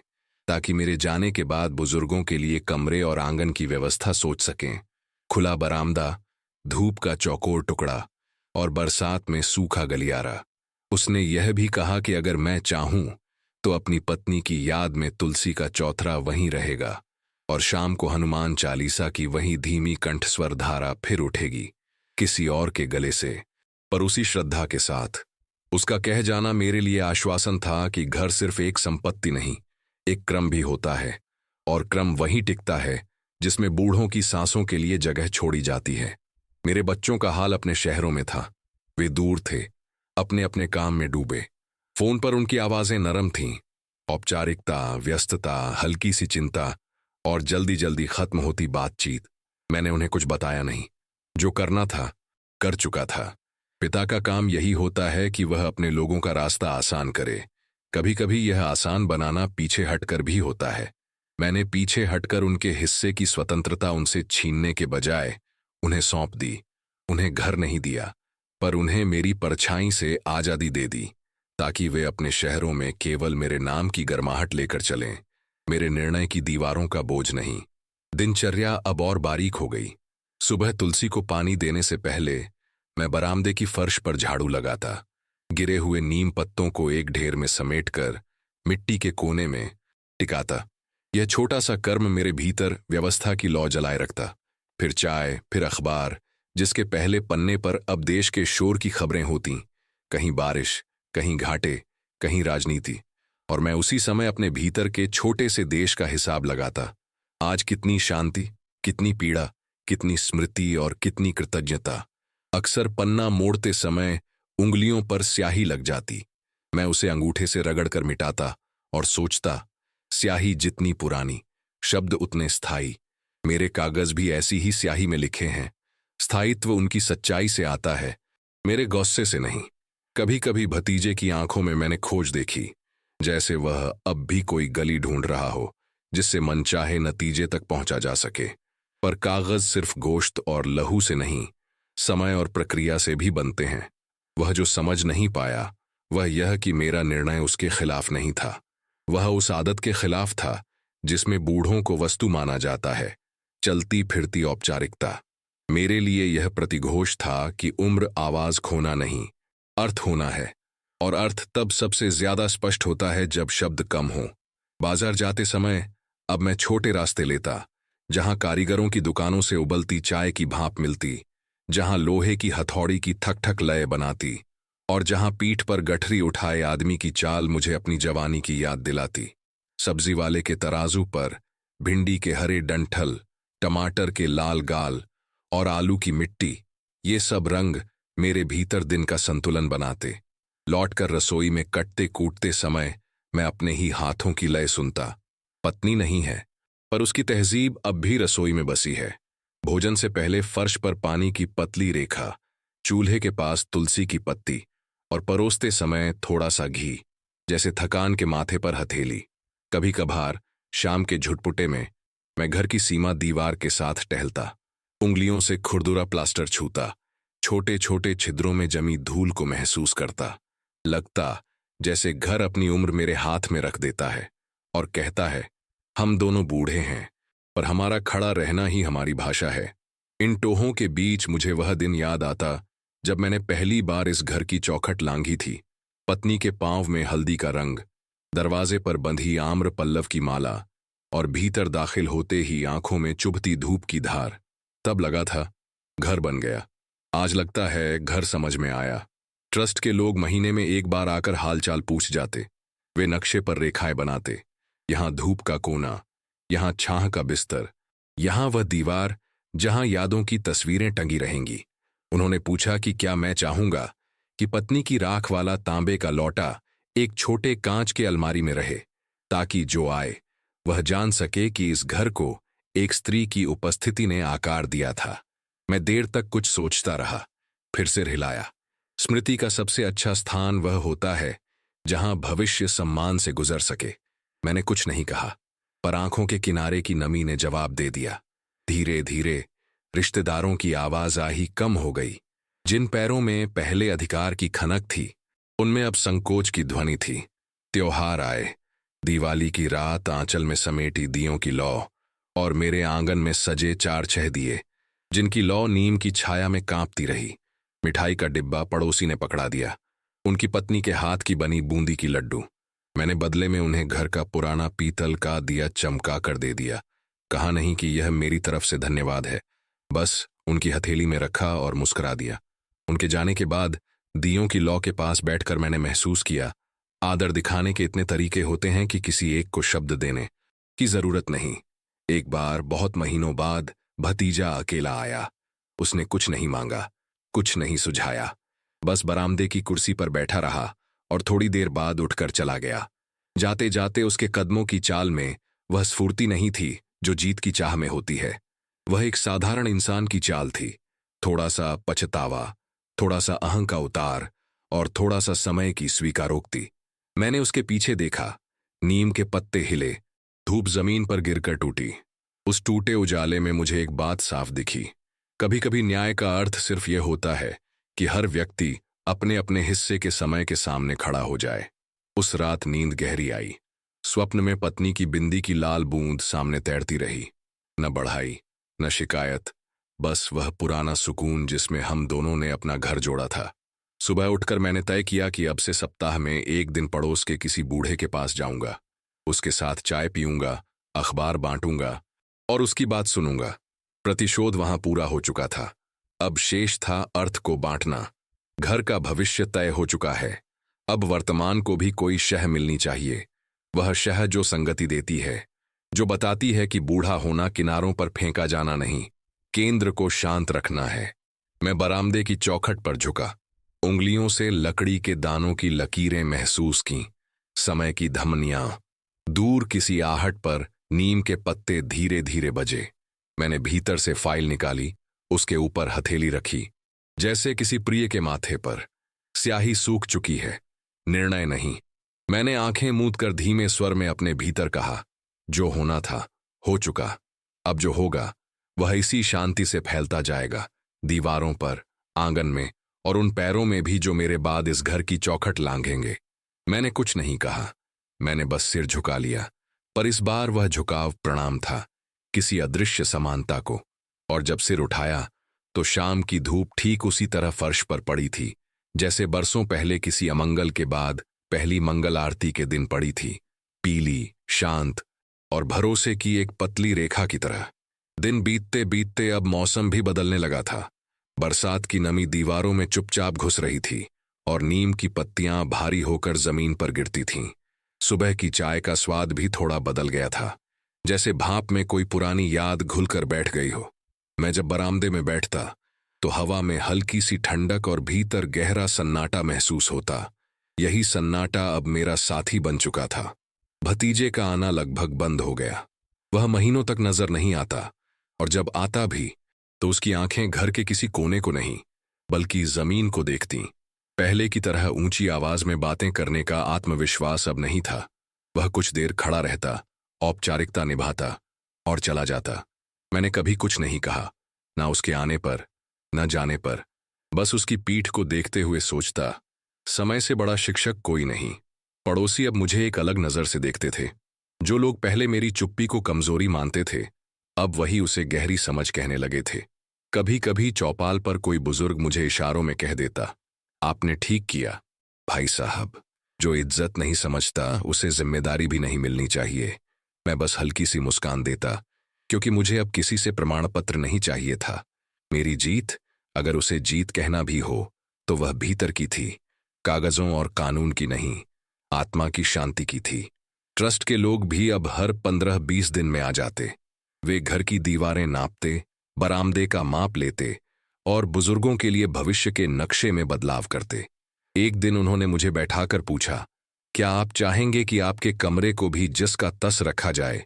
ताकि मेरे जाने के बाद बुजुर्गों के लिए कमरे और आंगन की व्यवस्था सोच सकें। खुला बरामदा, धूप का चौकोर टुकड़ा और बरसात में सूखा गलियारा। उसने यह भी कहा कि अगर मैं चाहूं तो अपनी पत्नी की याद में तुलसी का चौथरा वहीं रहेगा और शाम को हनुमान चालीसा की वही धीमी कंठस्वर धारा फिर उठेगी, किसी और के गले से, पर उसी श्रद्धा के साथ। उसका कह जाना मेरे लिए आश्वासन था कि घर सिर्फ एक संपत्ति नहीं, एक क्रम भी होता है, और क्रम वहीं टिकता है जिसमें बूढ़ों की सांसों के लिए जगह छोड़ी जाती है। मेरे बच्चों का हाल अपने शहरों में था। वे दूर थे, अपने अपने काम में डूबे। फोन पर उनकी आवाजें नरम थीं, औपचारिकता, व्यस्तता, हल्की सी चिंता और जल्दी जल्दी खत्म होती बातचीत। मैंने उन्हें कुछ बताया नहीं। जो करना था कर चुका था। पिता का काम यही होता है कि वह अपने लोगों का रास्ता आसान करे। कभी कभी यह आसान बनाना पीछे हटकर भी होता है। मैंने पीछे हटकर उनके हिस्से की स्वतंत्रता उनसे छीनने के बजाय उन्हें सौंप दी। उन्हें घर नहीं दिया, पर उन्हें मेरी परछाई से आजादी दे दी ताकि वे अपने शहरों में केवल मेरे नाम की गर्माहट लेकर चलें, मेरे निर्णय की दीवारों का बोझ नहीं। दिनचर्या अब और बारीक हो गई। सुबह तुलसी को पानी देने से पहले मैं बरामदे की फर्श पर झाड़ू लगाता, गिरे हुए नीम पत्तों को एक ढेर में समेटकर मिट्टी के कोने में टिकाता। यह छोटा सा कर्म मेरे भीतर व्यवस्था की लौ जलाए रखता। फिर चाय, फिर अखबार, जिसके पहले पन्ने पर अब देश के शोर की खबरें होतीं, कहीं बारिश, कहीं घाटे, कहीं राजनीति, और मैं उसी समय अपने भीतर के छोटे से देश का हिसाब लगाता। आज कितनी शांति, कितनी पीड़ा, कितनी स्मृति और कितनी कृतज्ञता। अक्सर पन्ना मोड़ते समय उंगलियों पर स्याही लग जाती। मैं उसे अंगूठे से रगड़कर मिटाता और सोचता, स्याही जितनी पुरानी, शब्द उतने स्थायी। मेरे कागज भी ऐसी ही स्याही में लिखे हैं। स्थायित्व उनकी सच्चाई से आता है, मेरे गुस्से से नहीं। कभी कभी भतीजे की आंखों में मैंने खोज देखी, जैसे वह अब भी कोई गली ढूंढ रहा हो जिससे मनचाहे नतीजे तक पहुंचा जा सके। पर कागज सिर्फ गोश्त और लहू से नहीं, समय और प्रक्रिया से भी बनते हैं। वह जो समझ नहीं पाया वह यह कि मेरा निर्णय उसके खिलाफ नहीं था। वह उस आदत के खिलाफ था जिसमें बूढ़ों को वस्तु माना जाता है, चलती फिरती औपचारिकता। मेरे लिए यह प्रतिघोष था कि उम्र आवाज खोना नहीं, अर्थ होना है, और अर्थ तब सबसे ज्यादा स्पष्ट होता है जब शब्द कम हो। बाजार जाते समय अब मैं छोटे रास्ते लेता, जहां कारीगरों की दुकानों से उबलती चाय की भाप मिलती, जहां लोहे की हथौड़ी की ठक ठक लय बनाती, और जहां पीठ पर गठरी उठाए आदमी की चाल मुझे अपनी जवानी की याद दिलाती। सब्जी वाले के तराजू पर भिंडी के हरे डंठल, टमाटर के लाल गाल और आलू की मिट्टी, ये सब रंग मेरे भीतर दिन का संतुलन बनाते। लौटकर रसोई में कटते कूटते समय मैं अपने ही हाथों की लय सुनता। पत्नी नहीं है, पर उसकी तहजीब अब भी रसोई में बसी है। भोजन से पहले फर्श पर पानी की पतली रेखा, चूल्हे के पास तुलसी की पत्ती, और परोसते समय थोड़ा सा घी, जैसे थकान के माथे पर हथेली। कभी कभार शाम के झुटपुटे में मैं घर की सीमा दीवार के साथ टहलता, उंगलियों से खुरदुरा प्लास्टर छूता, छोटे छोटे छिद्रों में जमी धूल को महसूस करता। लगता जैसे घर अपनी उम्र मेरे हाथ में रख देता है और कहता है, हम दोनों बूढ़े हैं, पर हमारा खड़ा रहना ही हमारी भाषा है। इन टोहों के बीच मुझे वह दिन याद आता जब मैंने पहली बार इस घर की चौखट लांघी थी। पत्नी के पांव में हल्दी का रंग, दरवाजे पर बंधी आम्र पल्लव की माला, और भीतर दाखिल होते ही आंखों में चुभती धूप की धार। तब लगा था घर बन गया। आज लगता है घर समझ में आया। ट्रस्ट के लोग महीने में एक बार आकर हालचाल पूछ जाते। वे नक्शे पर रेखाएं बनाते, यहां धूप का कोना, यहां छाह का बिस्तर, यहां वह दीवार जहां यादों की तस्वीरें टंगी रहेंगी। उन्होंने पूछा कि क्या मैं चाहूंगा कि पत्नी की राख वाला तांबे का लौटा एक छोटे कांच के अलमारी में रहे, ताकि जो आए वह जान सके कि इस घर को एक स्त्री की उपस्थिति ने आकार दिया था। मैं देर तक कुछ सोचता रहा, फिर सिर हिलाया। स्मृति का सबसे अच्छा स्थान वह होता है जहां भविष्य सम्मान से गुजर सके। मैंने कुछ नहीं कहा, पर आंखों के किनारे की नमी ने जवाब दे दिया। धीरे धीरे रिश्तेदारों की आवाजाही कम हो गई। जिन पैरों में पहले अधिकार की खनक थी, उनमें अब संकोच की ध्वनि थी। त्योहार आए, दिवाली की रात आंचल में समेटी दियों की लौ, और मेरे आंगन में सजे 4-6 दिए, जिनकी लौ नीम की छाया में कांपती रही। मिठाई का डिब्बा पड़ोसी ने पकड़ा दिया, उनकी पत्नी के हाथ की बनी बूंदी की लड्डू। मैंने बदले में उन्हें घर का पुराना पीतल का दिया चमका कर दे दिया। कहा नहीं कि यह मेरी तरफ से धन्यवाद है, बस उनकी हथेली में रखा और मुस्कुरा दिया। उनके जाने के बाद दियों की लौ के पास बैठकर मैंने महसूस किया, आदर दिखाने के इतने तरीके होते हैं कि किसी एक को शब्द देने की जरूरत नहीं। एक बार बहुत महीनों बाद भतीजा अकेला आया। उसने कुछ नहीं मांगा, कुछ नहीं सुझाया, बस बरामदे की कुर्सी पर बैठा रहा और थोड़ी देर बाद उठकर चला गया। जाते जाते उसके कदमों की चाल में वह स्फूर्ति नहीं थी जो जीत की चाह में होती है। वह एक साधारण इंसान की चाल थी। थोड़ा सा पछतावा, थोड़ा सा अहं का उतार, और थोड़ा सा समय की स्वीकारोक्ति। मैंने उसके पीछे देखा। नीम के पत्ते हिले, धूप जमीन पर गिरकर टूटी। उस टूटे उजाले में मुझे एक बात साफ दिखी। कभी कभी न्याय का अर्थ सिर्फ यह होता है कि हर व्यक्ति अपने अपने हिस्से के समय के सामने खड़ा हो जाए। उस रात नींद गहरी आई। स्वप्न में पत्नी की बिंदी की लाल बूंद सामने तैरती रही। न बढ़ाई, न शिकायत, बस वह पुराना सुकून जिसमें हम दोनों ने अपना घर जोड़ा था। सुबह उठकर मैंने तय किया कि अब से सप्ताह में एक दिन पड़ोस के किसी बूढ़े के पास जाऊंगा। उसके साथ चाय पीऊंगा, अखबार बांटूंगा और उसकी बात सुनूंगा। प्रतिशोध वहां पूरा हो चुका था, अब शेष था अर्थ को बांटना। घर का भविष्य तय हो चुका है, अब वर्तमान को भी कोई शह मिलनी चाहिए। वह शह जो संगति देती है, जो बताती है कि बूढ़ा होना किनारों पर फेंका जाना नहीं, केंद्र को शांत रखना है। मैं बरामदे की चौखट पर झुका, उंगलियों से लकड़ी के दानों की लकीरें महसूस की। समय की धमनियां, दूर किसी आहट पर नीम के पत्ते धीरे धीरे बजे। मैंने भीतर से फाइल निकाली, उसके ऊपर हथेली रखी, जैसे किसी प्रिय के माथे पर। स्याही सूख चुकी है, निर्णय नहीं। मैंने आंखें मूंद कर धीमे स्वर में अपने भीतर कहा, जो होना था हो चुका। अब जो होगा वह इसी शांति से फैलता जाएगा, दीवारों पर, आंगन में, और उन पैरों में भी जो मेरे बाद इस घर की चौखट लांघेंगे। मैंने कुछ नहीं कहा, मैंने बस सिर झुका लिया, पर इस बार वह झुकाव प्रणाम था, किसी अदृश्य समानता को। और जब सिर उठाया तो शाम की धूप ठीक उसी तरह फर्श पर पड़ी थी जैसे बरसों पहले किसी अमंगल के बाद पहली मंगल आरती के दिन पड़ी थी, पीली, शांत और भरोसे की एक पतली रेखा की तरह। दिन बीतते बीतते अब मौसम भी बदलने लगा था। बरसात की नमी दीवारों में चुपचाप घुस रही थी और नीम की पत्तियां भारी होकर जमीन पर गिरती थीं। सुबह की चाय का स्वाद भी थोड़ा बदल गया था, जैसे भाप में कोई पुरानी याद घुलकर बैठ गई हो। मैं जब बरामदे में बैठता तो हवा में हल्की सी ठंडक और भीतर गहरा सन्नाटा महसूस होता। यही सन्नाटा अब मेरा साथी बन चुका था। भतीजे का आना लगभग बंद हो गया। वह महीनों तक नजर नहीं आता, और जब आता भी तो उसकी आंखें घर के किसी कोने को नहीं बल्कि जमीन को देखतीं। पहले की तरह ऊंची आवाज में बातें करने का आत्मविश्वास अब नहीं था। वह कुछ देर खड़ा रहता, औपचारिकता निभाता और चला जाता। मैंने कभी कुछ नहीं कहा, ना उसके आने पर न जाने पर। बस उसकी पीठ को देखते हुए सोचता, समय से बड़ा शिक्षक कोई नहीं। पड़ोसी अब मुझे एक अलग नजर से देखते थे। जो लोग पहले मेरी चुप्पी को कमजोरी मानते थे, अब वही उसे गहरी समझ कहने लगे थे। कभी कभी चौपाल पर कोई बुजुर्ग मुझे इशारों में कह देता, आपने ठीक किया भाई साहब। जो इज्जत नहीं समझता उसे जिम्मेदारी भी नहीं मिलनी चाहिए। मैं बस हल्की सी मुस्कान देता, क्योंकि मुझे अब किसी से प्रमाण पत्र नहीं चाहिए था। मेरी जीत, अगर उसे जीत कहना भी हो, तो वह भीतर की थी, कागजों और कानून की नहीं, आत्मा की शांति की थी। ट्रस्ट के लोग भी अब हर 15-20 दिन में आ जाते। वे घर की दीवारें नापते, बरामदे का माप लेते और बुजुर्गों के लिए भविष्य के नक्शे में बदलाव करते। एक दिन उन्होंने मुझे बैठाकर पूछा, क्या आप चाहेंगे कि आपके कमरे को भी जिस का तस रखा जाए,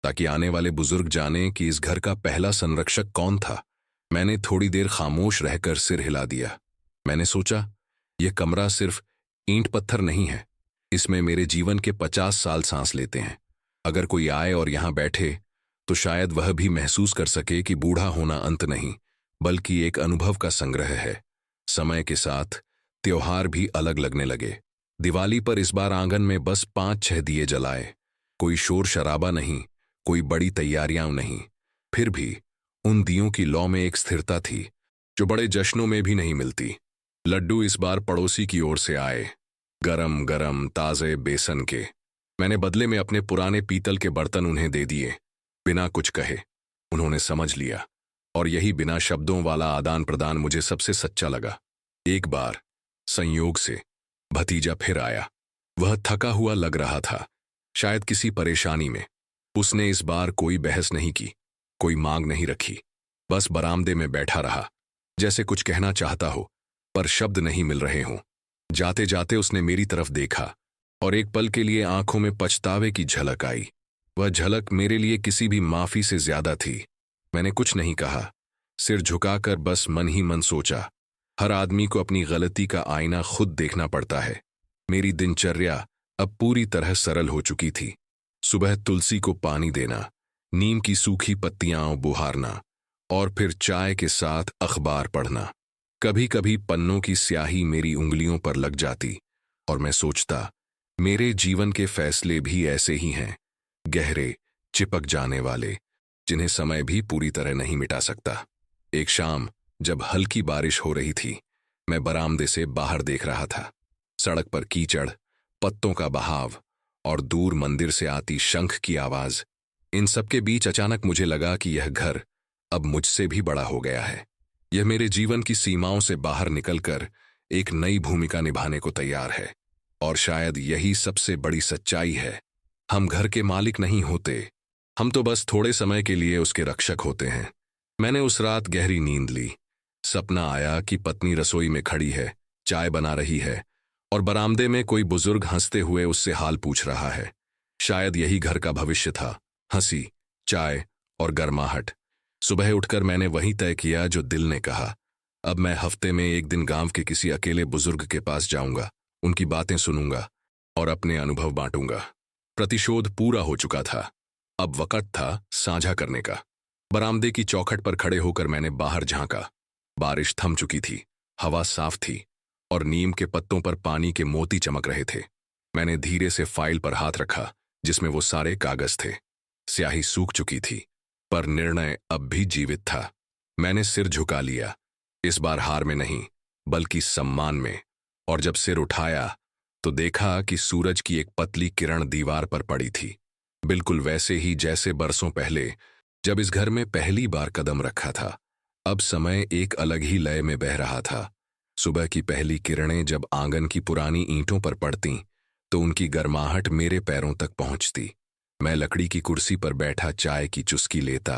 ताकि आने वाले बुजुर्ग जाने कि इस घर का पहला संरक्षक कौन था? मैंने थोड़ी देर खामोश रहकर सिर हिला दिया। मैंने सोचा, यह कमरा सिर्फ ईंट पत्थर नहीं है, इसमें मेरे जीवन के 50 साल सांस लेते हैं। अगर कोई आए और यहां बैठे तो शायद वह भी महसूस कर सके कि बूढ़ा होना अंत नहीं, बल्कि एक अनुभव का संग्रह है। समय के साथ त्योहार भी अलग लगने लगे। दिवाली पर इस बार आंगन में बस 5-6 दिए जलाए। कोई शोर शराबा नहीं, कोई बड़ी तैयारियां नहीं। फिर भी उन दियों की लौ में एक स्थिरता थी जो बड़े जश्नों में भी नहीं मिलती। लड्डू इस बार पड़ोसी की ओर से आए, गरम गरम ताजे बेसन के। मैंने बदले में अपने पुराने पीतल के बर्तन उन्हें दे दिए। बिना कुछ कहे उन्होंने समझ लिया, और यही बिना शब्दों वाला आदान प्रदान मुझे सबसे सच्चा लगा। एक बार संयोग से भतीजा फिर आया। वह थका हुआ लग रहा था, शायद किसी परेशानी में। उसने इस बार कोई बहस नहीं की, कोई मांग नहीं रखी, बस बरामदे में बैठा रहा, जैसे कुछ कहना चाहता हो पर शब्द नहीं मिल रहे हों। जाते जाते उसने मेरी तरफ देखा और एक पल के लिए आंखों में पछतावे की झलक आई। वह झलक मेरे लिए किसी भी माफी से ज्यादा थी। मैंने कुछ नहीं कहा, सिर झुकाकर बस मन ही मन सोचा, हर आदमी को अपनी गलती का आईना खुद देखना पड़ता है। मेरी दिनचर्या अब पूरी तरह सरल हो चुकी थी। सुबह तुलसी को पानी देना, नीम की सूखी पत्तियां बुहारना और फिर चाय के साथ अखबार पढ़ना। कभी कभी पन्नों की स्याही मेरी उंगलियों पर लग जाती और मैं सोचता, मेरे जीवन के फैसले भी ऐसे ही हैं, गहरे, चिपक जाने वाले, जिन्हें समय भी पूरी तरह नहीं मिटा सकता। एक शाम जब हल्की बारिश हो रही थी, मैं बरामदे से बाहर देख रहा था। सड़क पर कीचड़, पत्तों का बहाव और दूर मंदिर से आती शंख की आवाज। इन सबके बीच अचानक मुझे लगा कि यह घर अब मुझसे भी बड़ा हो गया है। यह मेरे जीवन की सीमाओं से बाहर निकलकर एक नई भूमिका निभाने को तैयार है। और शायद यही सबसे बड़ी सच्चाई है। हम घर के मालिक नहीं होते, हम तो बस थोड़े समय के लिए उसके रक्षक होते हैं। मैंने उस रात गहरी नींद ली। सपना आया कि पत्नी रसोई में खड़ी है, चाय बना रही है और बरामदे में कोई बुजुर्ग हंसते हुए उससे हाल पूछ रहा है। शायद यही घर का भविष्य था, हंसी, चाय और गर्माहट। सुबह उठकर मैंने वही तय किया जो दिल ने कहा। अब मैं हफ्ते में एक दिन गांव के किसी अकेले बुजुर्ग के पास जाऊंगा, उनकी बातें सुनूंगा और अपने अनुभव बांटूंगा। प्रतिशोध पूरा हो चुका था, अब वक्त था साझा करने का। बरामदे की चौखट पर खड़े होकर मैंने बाहर झांका। बारिश थम चुकी थी, हवा साफ थी और नीम के पत्तों पर पानी के मोती चमक रहे थे। मैंने धीरे से फाइल पर हाथ रखा, जिसमें वो सारे कागज थे। स्याही सूख चुकी थी, पर निर्णय अब भी जीवित था। मैंने सिर झुका लिया, इस बार हार में नहीं बल्कि सम्मान में। और जब सिर उठाया तो देखा कि सूरज की एक पतली किरण दीवार पर पड़ी थी, बिल्कुल वैसे ही जैसे बरसों पहले जब इस घर में पहली बार कदम रखा था। अब समय एक अलग ही लय में बह रहा था। सुबह की पहली किरणें जब आंगन की पुरानी ईंटों पर पड़तीं तो उनकी गर्माहट मेरे पैरों तक पहुंचती। मैं लकड़ी की कुर्सी पर बैठा चाय की चुस्की लेता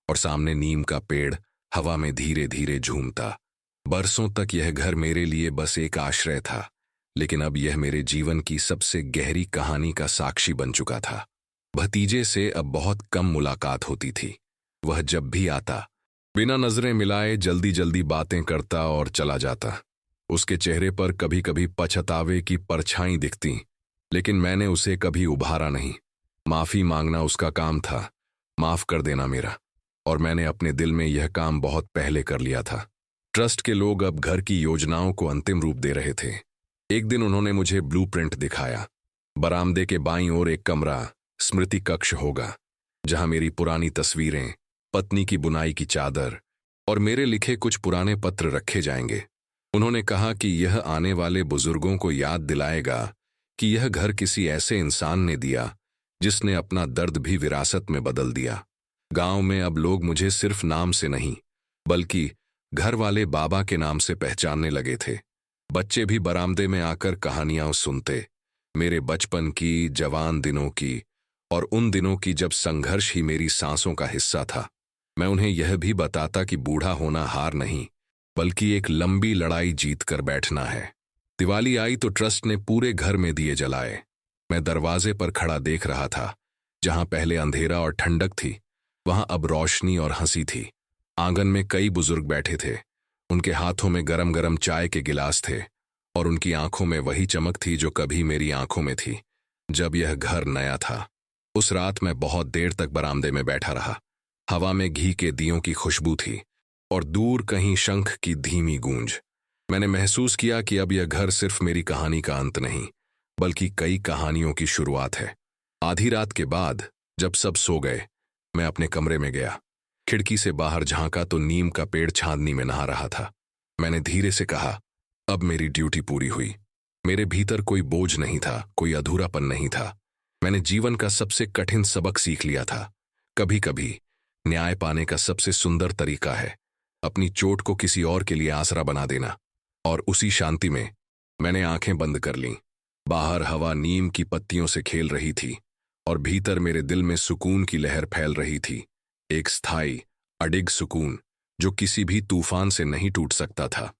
और सामने नीम का पेड़ हवा में धीरे धीरे झूमता। बरसों तक यह घर मेरे लिए बस एक आश्रय था, लेकिन अब यह मेरे जीवन की सबसे गहरी कहानी का साक्षी बन चुका था। भतीजे से अब बहुत कम मुलाकात होती थी। वह जब भी आता बिना नजरें मिलाए जल्दी जल्दी बातें करता और चला जाता। उसके चेहरे पर कभी कभी पछतावे की परछाई दिखती, लेकिन मैंने उसे कभी उभारा नहीं। माफी मांगना उसका काम था, माफ कर देना मेरा। और मैंने अपने दिल में यह काम बहुत पहले कर लिया था। ट्रस्ट के लोग अब घर की योजनाओं को अंतिम रूप दे रहे थे। एक दिन उन्होंने मुझे ब्लूप्रिंट दिखाया। बरामदे के बाईं ओर एक कमरा स्मृति कक्ष होगा, जहां मेरी पुरानी तस्वीरें, पत्नी की बुनाई की चादर और मेरे लिखे कुछ पुराने पत्र रखे जाएंगे। उन्होंने कहा कि यह आने वाले बुजुर्गों को याद दिलाएगा कि यह घर किसी ऐसे इंसान ने दिया जिसने अपना दर्द भी विरासत में बदल दिया। गांव में अब लोग मुझे सिर्फ नाम से नहीं बल्कि घर वाले बाबा के नाम से पहचानने लगे थे। बच्चे भी बरामदे में आकर कहानियां सुनते, मेरे बचपन की, जवान दिनों की और उन दिनों की जब संघर्ष ही मेरी सांसों का हिस्सा था। मैं उन्हें यह भी बताता कि बूढ़ा होना हार नहीं बल्कि एक लंबी लड़ाई जीत कर बैठना है। दिवाली आई तो ट्रस्ट ने पूरे घर में दिए जलाए। मैं दरवाजे पर खड़ा देख रहा था। जहां पहले अंधेरा और ठंडक थी, वहां अब रोशनी और हंसी थी। आंगन में कई बुजुर्ग बैठे थे। उनके हाथों में गरम गरम चाय के गिलास थे और उनकी आंखों में वही चमक थी जो कभी मेरी आंखों में थी जब यह घर नया था। उस रात मैं बहुत देर तक बरामदे में बैठा रहा। हवा में घी के दियों की खुशबू थी और दूर कहीं शंख की धीमी गूंज। मैंने महसूस किया कि अब यह घर सिर्फ मेरी कहानी का अंत नहीं बल्कि कई कहानियों की शुरुआत है। आधी रात के बाद जब सब सो गए, मैं अपने कमरे में गया। खिड़की से बाहर झांका तो नीम का पेड़ चांदनी में नहा रहा था। मैंने धीरे से कहा, अब मेरी ड्यूटी पूरी हुई। मेरे भीतर कोई बोझ नहीं था, कोई अधूरापन नहीं था। मैंने जीवन का सबसे कठिन सबक सीख लिया था। कभी कभी न्याय पाने का सबसे सुंदर तरीका है अपनी चोट को किसी और के लिए आसरा बना देना। और उसी शांति में मैंने आंखें बंद कर लीं। बाहर हवा नीम की पत्तियों से खेल रही थी और भीतर मेरे दिल में सुकून की लहर फैल रही थी। एक स्थायी, अडिग सुकून जो किसी भी तूफान से नहीं टूट सकता था।